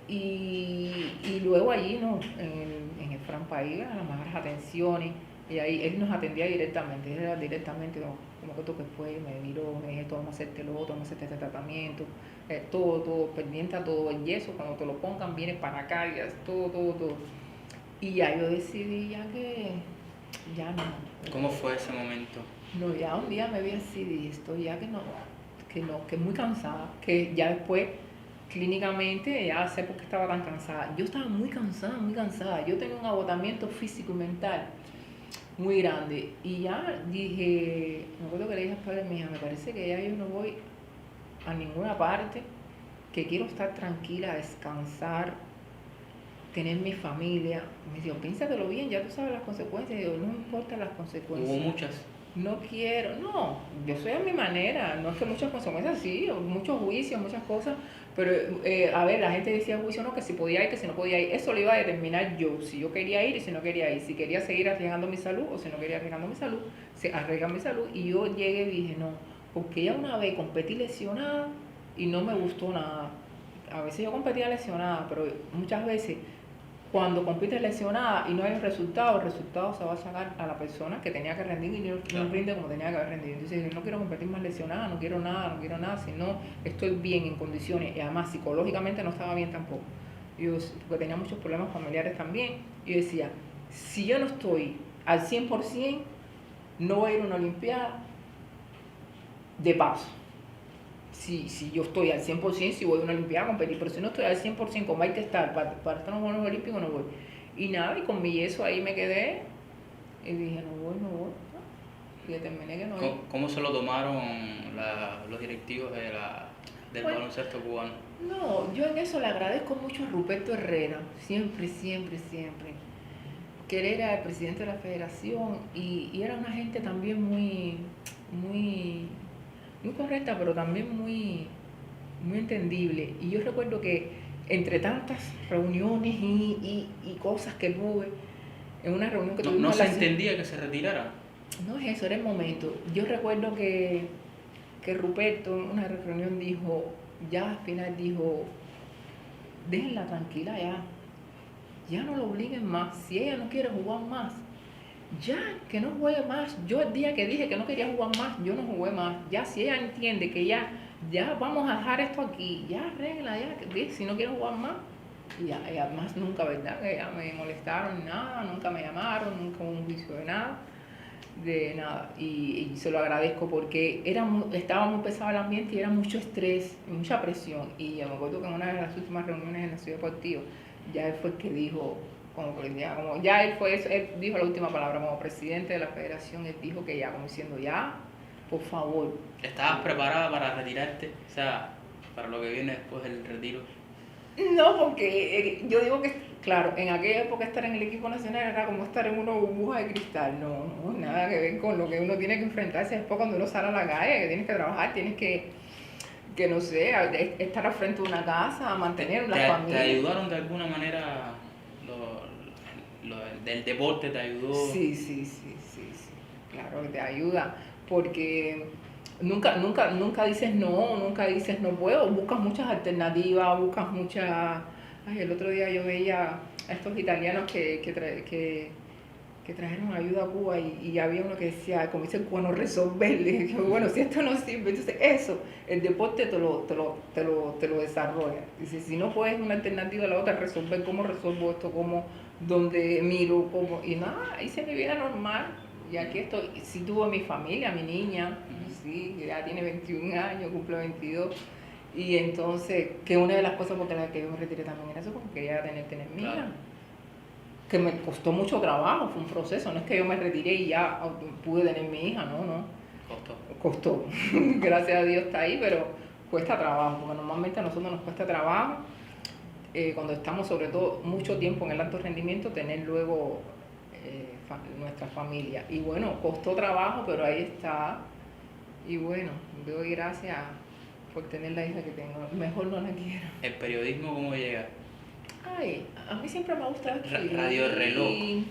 Y luego allí, ¿no? En el Fran País, a las mejores atenciones, y ahí él nos atendía directamente, él era directamente, ¿no? Como que tú que fue, me miró, me dijo, vamos a hacerte lo otro, vamos a hacerte este tratamiento, todo, pendiente a todo, el yeso, cuando te lo pongan, viene para acá, y es todo. Y ya yo decidí ya que, ya no.
¿cómo fue ese momento?
No, ya un día me vi así, dije, estoy ya que muy cansada, que ya después clínicamente ya sé por qué estaba tan cansada. Yo estaba muy cansada, muy cansada. Yo tenía un agotamiento físico y mental muy grande. Y ya dije, me acuerdo que le dije a padre mi hija, me parece que ya yo no voy a ninguna parte, que quiero estar tranquila, descansar, tener mi familia. Me dijo, piénsatelo bien, ya tú sabes las consecuencias. Y yo, no importa las consecuencias.
Hubo muchas.
No quiero, no, yo soy a mi manera, no es que muchas consecuencias, sí, muchos juicios, muchas cosas, pero a ver, la gente decía juicio no, que si podía ir, que si no podía ir, eso lo iba a determinar yo, si yo quería ir y si no quería ir, si quería seguir arriesgando mi salud o si no quería arriesgando mi salud, se arriesga mi salud, y yo llegué y dije no, porque ya una vez competí lesionada y no me gustó nada. A veces yo competía lesionada, pero muchas veces cuando compites lesionada y no hay un resultado, el resultado se va a sacar a la persona que tenía que rendir y no rinde como tenía que haber rendido. Entonces, no quiero competir más lesionada, no quiero nada, si no estoy bien en condiciones, y además psicológicamente no estaba bien tampoco. Porque tenía muchos problemas familiares también. Y yo decía, si yo no estoy al 100%, no voy a ir a una olimpiada, de paso. Si yo estoy al 100%, si voy a una Olimpiada a competir, pero si no estoy al 100%, como hay que estar para estar en los Juegos Olímpicos, no voy. Y nada, y con mi yeso ahí me quedé y dije, no voy, no voy. Y determiné que no iba.
¿Cómo se lo tomaron los directivos del
Bueno,
baloncesto cubano?
no, yo en eso le agradezco mucho a Ruperto Herrera, siempre, que él era el presidente de la federación y era una gente también muy, muy correcta, pero también muy entendible. Y yo recuerdo que entre tantas reuniones y cosas que tuve, en una reunión que
No,
tuvimos
no
en
se
la
entendía que se retirara.
no es eso, era el momento. Yo recuerdo que Ruperto en una reunión dijo, ya al final dijo, déjenla tranquila ya no lo obliguen más, si ella no quiere jugar más, ya que no juegue más. Yo el día que dije que no quería jugar más, yo no jugué más. Ya si ella entiende que ya vamos a dejar esto aquí, ya arregla, ya, si no quiere jugar más. Y además nunca, ¿verdad? Que ya me molestaron nada, nunca me llamaron, nunca hubo un juicio de nada. Y se lo agradezco porque estaba muy pesado el ambiente y era mucho estrés, mucha presión. Y yo me acuerdo que en una de las últimas reuniones en la Ciudad Deportiva, ya él fue el que dijo, ya él fue eso, él dijo la última palabra como presidente de la federación, él dijo que ya, como diciendo, ya, por favor.
¿Estabas preparada para retirarte? O sea, para lo que viene después del retiro.
No, porque yo digo que, claro, en aquella época estar en el equipo nacional era como estar en una burbuja de cristal, no, nada que ver con lo que uno tiene que enfrentarse después cuando uno sale a la calle, que tienes que trabajar, tienes que no sé, estar al frente de una casa, mantener la familia.
¿Te ayudaron de alguna manera del deporte? ¿Te ayudó?
Sí, claro que te ayuda, porque nunca dices no, nunca dices no puedo, buscas muchas alternativas, buscas muchas... Ay, el otro día yo veía a estos italianos que trajeron ayuda a Cuba y había uno que decía, como dice el cubano, resolverle. Bueno, si esto no sirve, entonces eso, el deporte te lo desarrolla. Dice, si no puedes una alternativa a la otra, resolver cómo resuelvo esto, dónde miro, cómo, y nada, hice mi vida normal. Y aquí estoy, sí tuve mi familia, mi niña, sí, que ya tiene 21 años, cumple 22. Y entonces, que una de las cosas por las que yo me retiré también era eso, porque quería tener mi hija.
Claro.
Que me costó mucho trabajo, fue un proceso, no es que yo me retiré y ya pude tener mi hija, no. Costó. Gracias a Dios está ahí, pero cuesta trabajo, porque normalmente a nosotros nos cuesta trabajo, cuando estamos sobre todo mucho tiempo en el alto rendimiento, tener luego nuestra familia. Y bueno, costó trabajo, pero ahí está. Y bueno, doy gracias por tener la hija que tengo, mejor no la quiero.
¿El periodismo cómo llega?
Ay, a mí siempre me ha gustado escribir.
Radio Reloj.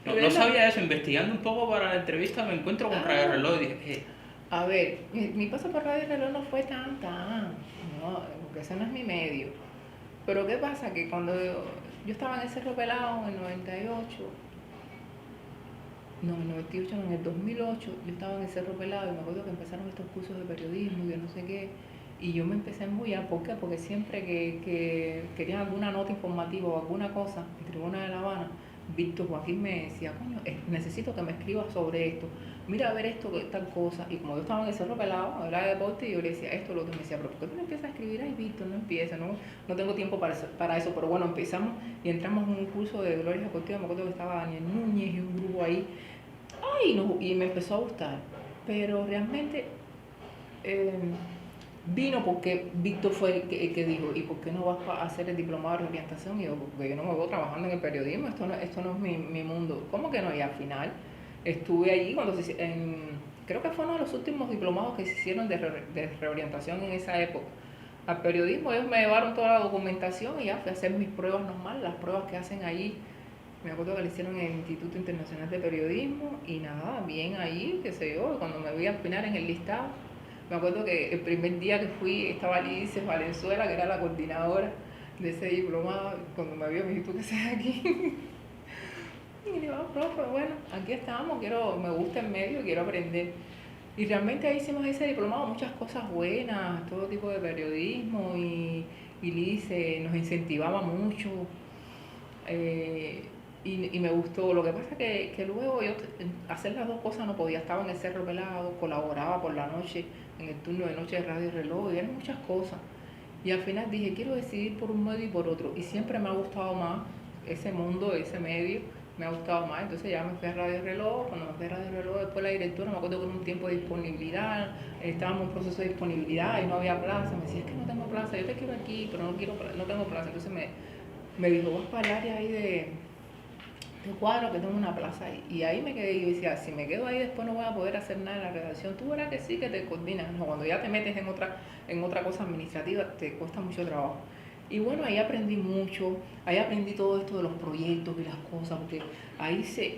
No sabía eso, investigando un poco para la entrevista me encuentro con Radio Reloj y dije,
A ver, mi paso por Radio Reloj no fue tan, no, porque ese no es mi medio. Pero ¿qué pasa? Que cuando yo estaba en el Cerro Pelado en el 98, no, en el 98, no, en el 2008, yo estaba en el Cerro Pelado y me acuerdo que empezaron estos cursos de periodismo y de no sé qué. Y yo me empecé a embullar, ¿por qué? Porque siempre que querían alguna nota informativa o alguna cosa en Tribuna de La Habana, Víctor Joaquín me decía, coño, necesito que me escribas sobre esto, mira a ver esto, tal cosa. Y como yo estaba en el Cerro Pelado, hablaba de deporte, y yo le decía esto, lo otro, me decía, pero ¿por qué tú no empiezas a escribir? Ay, Víctor, no empieza, no tengo tiempo para eso. Pero bueno, empezamos y entramos en un curso de Gloria Deportiva, me acuerdo que estaba Daniel Núñez y un grupo ahí. Ay, no, y me empezó a gustar. Pero realmente vino porque Víctor fue el que dijo, ¿y por qué no vas a hacer el diplomado de orientación? Y yo, porque yo no me veo trabajando en el periodismo, esto no es mi mundo. ¿Cómo que no? Y al final estuve allí creo que fue uno de los últimos diplomados que se hicieron de reorientación en esa época. Al periodismo ellos me llevaron toda la documentación y ya fui a hacer mis pruebas normales, las pruebas que hacen allí. Me acuerdo que lo hicieron en el Instituto Internacional de Periodismo y nada, bien ahí, qué sé yo, cuando me vi al final en el listado. Me acuerdo que el primer día que fui estaba Lice Valenzuela, que era la coordinadora de ese diplomado. Cuando me vio me dijo, ¿tú qué haces aquí? Y le digo, profe, bueno, aquí estamos, me gusta el medio, quiero aprender. Y realmente ahí hicimos ese diplomado, muchas cosas buenas, todo tipo de periodismo y Lice nos incentivaba mucho. Y me gustó. Lo que pasa es que luego yo hacer las dos cosas no podía. Estaba en el Cerro Pelado, colaboraba por la noche en el turno de noche de Radio Reloj, y eran muchas cosas. Y al final dije, quiero decidir por un medio y por otro. Y siempre me ha gustado más ese mundo, ese medio, me ha gustado más. Entonces ya me fui a Radio Reloj. Cuando me fui a Radio Reloj, después la directora, me acuerdo que en un tiempo de disponibilidad, estábamos en un proceso de disponibilidad y no había plaza. Me decía, es que no tengo plaza, yo te quiero aquí, pero no tengo plaza. Entonces me dijo, vas para el área ahí de cuadro, que tengo una plaza ahí. Y ahí me quedé y yo decía, si me quedo ahí después no voy a poder hacer nada en la redacción. Tú verás que sí, que te coordinas. No, cuando ya te metes en otra cosa administrativa te cuesta mucho trabajo. Y bueno, ahí aprendí mucho, ahí aprendí todo esto de los proyectos y las cosas, porque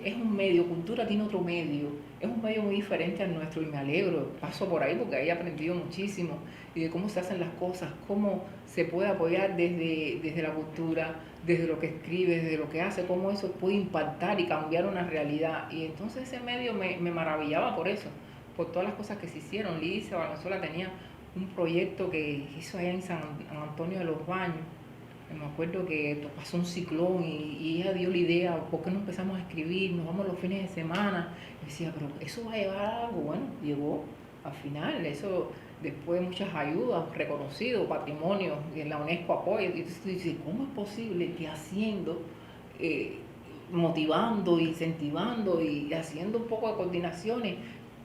es un medio, Cultura tiene otro medio, es un medio muy diferente al nuestro y me alegro, paso por ahí porque ahí he aprendido muchísimo y de cómo se hacen las cosas, cómo se puede apoyar desde la cultura, desde lo que escribe, desde lo que hace, cómo eso puede impactar y cambiar una realidad. Y entonces ese medio me maravillaba por eso, por todas las cosas que se hicieron. Lidia Valenzuela tenía un proyecto que hizo allá en San Antonio de los Baños. Me acuerdo que pasó un ciclón y ella dio la idea, ¿por qué no empezamos a escribir? Nos vamos los fines de semana. Y decía, pero eso va a llevar a algo. Bueno, llegó al final, eso después de muchas ayudas, reconocido, patrimonio, y la UNESCO apoya. Y entonces tú dices, ¿cómo es posible que haciendo, motivando, incentivando y haciendo un poco de coordinaciones,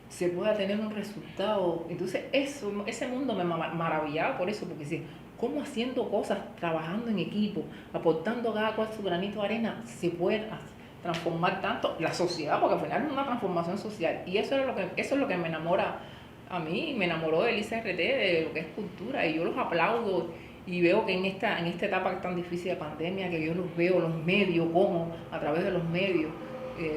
se pueda tener un resultado? Entonces ese mundo me maravillaba por eso, porque sí, cómo haciendo cosas, trabajando en equipo, aportando cada cual su granito de arena, se puede transformar tanto la sociedad, porque al final es una transformación social. Y eso es lo que me enamora a mí, me enamoró del ICRT, de lo que es cultura, y yo los aplaudo y veo que en esta etapa tan difícil de pandemia, que yo los veo, los medios, cómo a través de los medios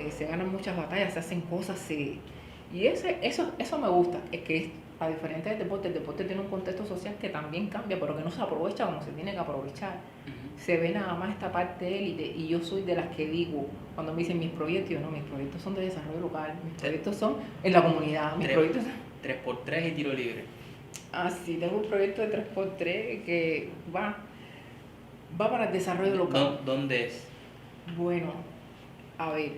se ganan muchas batallas, se hacen cosas, y eso me gusta, es que a diferencia del deporte, el deporte tiene un contexto social que también cambia, pero que no se aprovecha como se tiene que aprovechar. Se ve nada más esta parte élite, y yo soy de las que digo, cuando me dicen mis proyectos, yo no, mis proyectos son de desarrollo local, mis proyectos son en la comunidad, mis proyectos...
3x3 y tiro libre.
Ah, sí, tengo un proyecto de 3x3 que va para el desarrollo local.
¿Dónde es?
Bueno, a ver,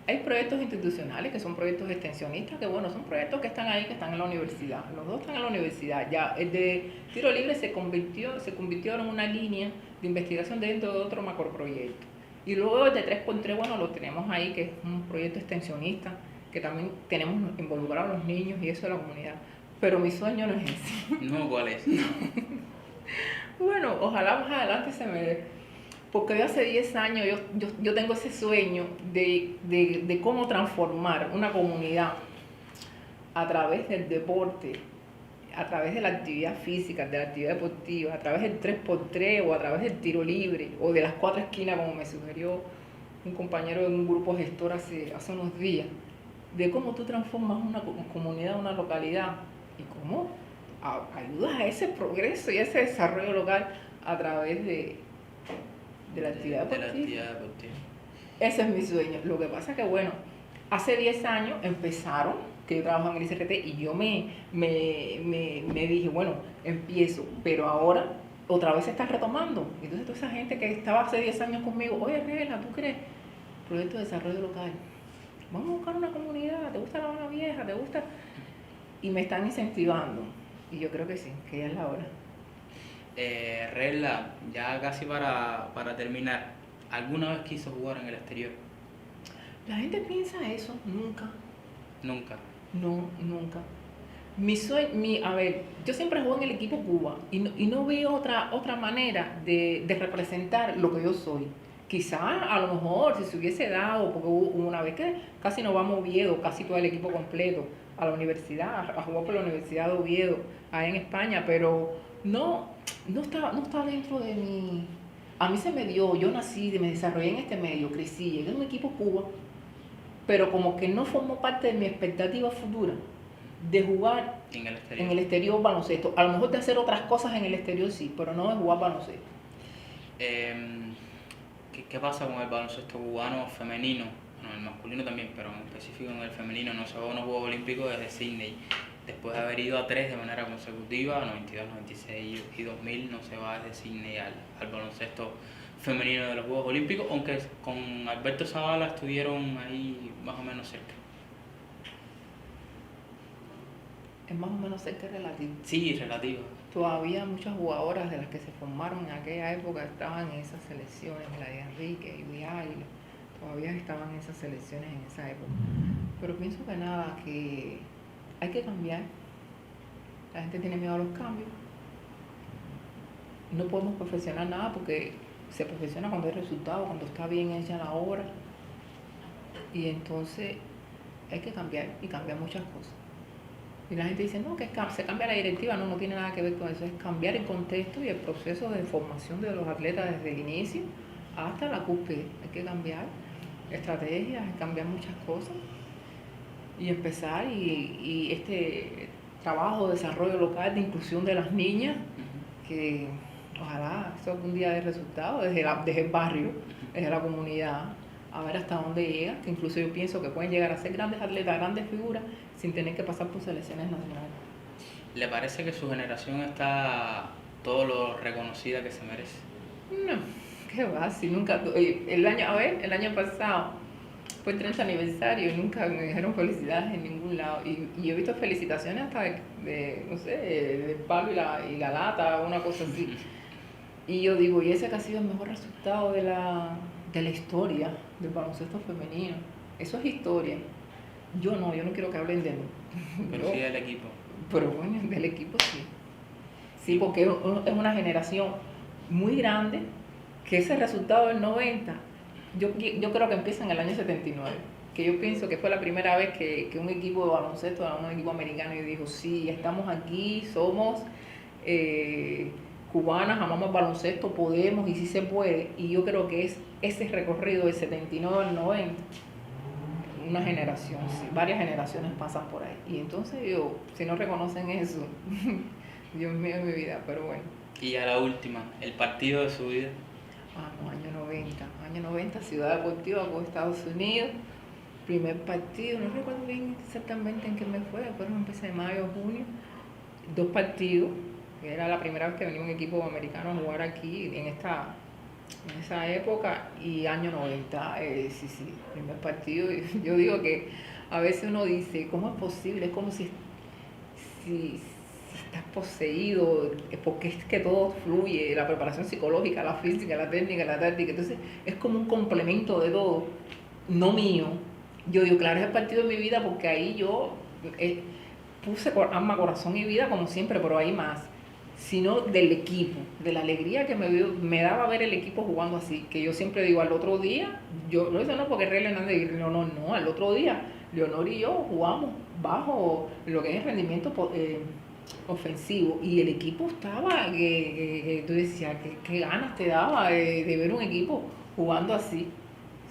hay proyectos institucionales que son proyectos extensionistas, que bueno, son proyectos que están ahí, que están en la universidad. Los dos están en la universidad. Ya el de tiro libre se convirtió en una línea de investigación dentro de otro macroproyecto. Y luego el de 3x3, bueno, lo tenemos ahí, que es un proyecto extensionista, que también tenemos involucrados a los niños y eso de la comunidad. Pero mi sueño no es ese.
No, ¿cuál es?
Bueno, ojalá más adelante se me dé. Porque yo hace 10 años yo tengo ese sueño de cómo transformar una comunidad a través del deporte, a través de la actividad física, de la actividad deportiva, a través del 3x3 o a través del tiro libre o de las 4 esquinas, como me sugirió un compañero de un grupo gestor hace unos días, de cómo tú transformas una comunidad, una localidad y cómo ayudas a ese progreso y a ese desarrollo local a través de la actividad deportiva. Ese es mi sueño. Lo que pasa es que, bueno, hace 10 años empezaron, que yo trabajo en el ICRT, y yo me dije, bueno, empiezo, pero ahora otra vez se está retomando. Entonces toda esa gente que estaba hace 10 años conmigo, oye, Rela, ¿tú crees? Proyecto de desarrollo local. Vamos a buscar una comunidad, ¿te gusta La Habana Vieja? ¿Te gusta? Y me están incentivando. Y yo creo que sí, que ya es la hora.
Rela, ya casi para terminar, ¿alguna vez quiso jugar en el exterior?
La gente piensa eso, nunca.
Nunca.
No, nunca. A ver, yo siempre juego en el equipo Cuba y no veo otra manera de representar lo que yo soy. Quizás a lo mejor si se hubiese dado, porque hubo una vez que casi nos vamos a Oviedo, casi todo el equipo completo, a la universidad, a jugar por la Universidad de Oviedo, allá en España, pero no está dentro de mí. A mí se me dio, yo nací, me desarrollé en este medio, crecí, llegué a un equipo Cuba, pero como que no formó parte de mi expectativa futura de jugar en el exterior baloncesto. A lo mejor de hacer otras cosas en el exterior sí, pero no de jugar baloncesto.
¿Qué pasa con el baloncesto cubano femenino? Bueno, el masculino también, pero en específico en el femenino. No se va a unos Juegos Olímpicos desde Sydney. Después de haber ido a 3 de manera consecutiva, 92, 96 y 2000, no se va desde Sydney al baloncesto femenino de los Juegos Olímpicos, aunque con Alberto Zavala estuvieron ahí más o menos cerca.
es más o menos cerca de relativo.
Sí, relativo.
Todavía muchas jugadoras de las que se formaron en aquella época estaban en esas selecciones, la de Enrique y de Águila, todavía estaban en esas selecciones en esa época. Pero pienso que nada, que hay que cambiar. La gente tiene miedo a los cambios. No podemos perfeccionar nada porque se perfecciona cuando hay resultados, cuando está bien hecha la obra. Y entonces hay que cambiar y cambiar muchas cosas. Y la gente dice, no, que se cambia la directiva. No, no tiene nada que ver con eso. Es cambiar el contexto y el proceso de formación de los atletas desde el inicio hasta la cúspide. Hay que cambiar estrategias, hay que cambiar muchas cosas y empezar. Y este trabajo de desarrollo local, de inclusión de las niñas, que ojalá eso algún día dé resultado desde el barrio, desde la comunidad, a ver hasta dónde llega, que incluso yo pienso que pueden llegar a ser grandes atletas, grandes figuras, sin tener que pasar por selecciones nacionales.
¿Le parece que su generación está todo lo reconocida que se merece?
No, qué va, si nunca, el año pasado fue el 30 aniversario y nunca me dijeron felicidades en ningún lado. Y yo he visto felicitaciones hasta no sé, del palo y la lata, una cosa así. Y yo digo, y ese que ha sido el mejor resultado de la historia del baloncesto femenino. Eso es historia. Yo no quiero que hablen de mí.
Pero sí del equipo.
Pero bueno, del equipo sí. Sí, porque es una generación muy grande que ese resultado del 90, yo creo que empieza en el año 79, que yo pienso que fue la primera vez que un equipo de baloncesto, un equipo americano, y dijo, sí, estamos aquí, somos cubanas, amamos el baloncesto, podemos y sí se puede. Y yo creo que es ese recorrido del 79 al 90, una generación, sí, varias generaciones pasan por ahí. Y entonces si no reconocen eso, Dios mío de mi vida, pero bueno.
Y a la última, el partido de su vida.
No, año 90, Ciudad Deportiva con Estados Unidos, primer partido, no recuerdo bien exactamente en qué mes fue, fueron empecé de mayo o junio, 2 partidos, que era la primera vez que venía un equipo americano a jugar aquí en esa época, y año 90, sí, primer partido. Y yo digo que a veces uno dice, ¿cómo es posible? Es como si estás poseído, porque es que todo fluye, la preparación psicológica, la física, la técnica, la táctica, entonces es como un complemento de todo, no mío. Yo digo, claro, es el partido de mi vida porque ahí yo puse alma, corazón y vida como siempre, pero hay más, sino del equipo, de la alegría que me daba ver el equipo jugando así, que yo siempre digo, al otro día, yo no eso no porque Rey Hernández, no, al otro día, Leonor y yo jugamos bajo lo que es el rendimiento ofensivo, y el equipo estaba, que tú decías, qué ganas te daba de ver un equipo jugando así.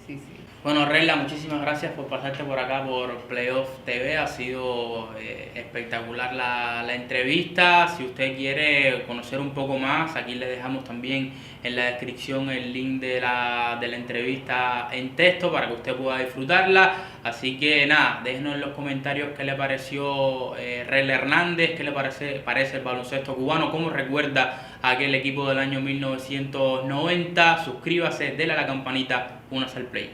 Sí.
Bueno, Reyla, muchísimas gracias por pasarte por acá por Playoff TV. Ha sido espectacular la entrevista. Si usted quiere conocer un poco más, aquí le dejamos también en la descripción el link de la entrevista en texto para que usted pueda disfrutarla. Así que nada, déjenos en los comentarios qué le pareció Reyla Hernández, qué le parece el baloncesto cubano, cómo recuerda a aquel equipo del año 1990. Suscríbase, déle a la campanita, únase al play.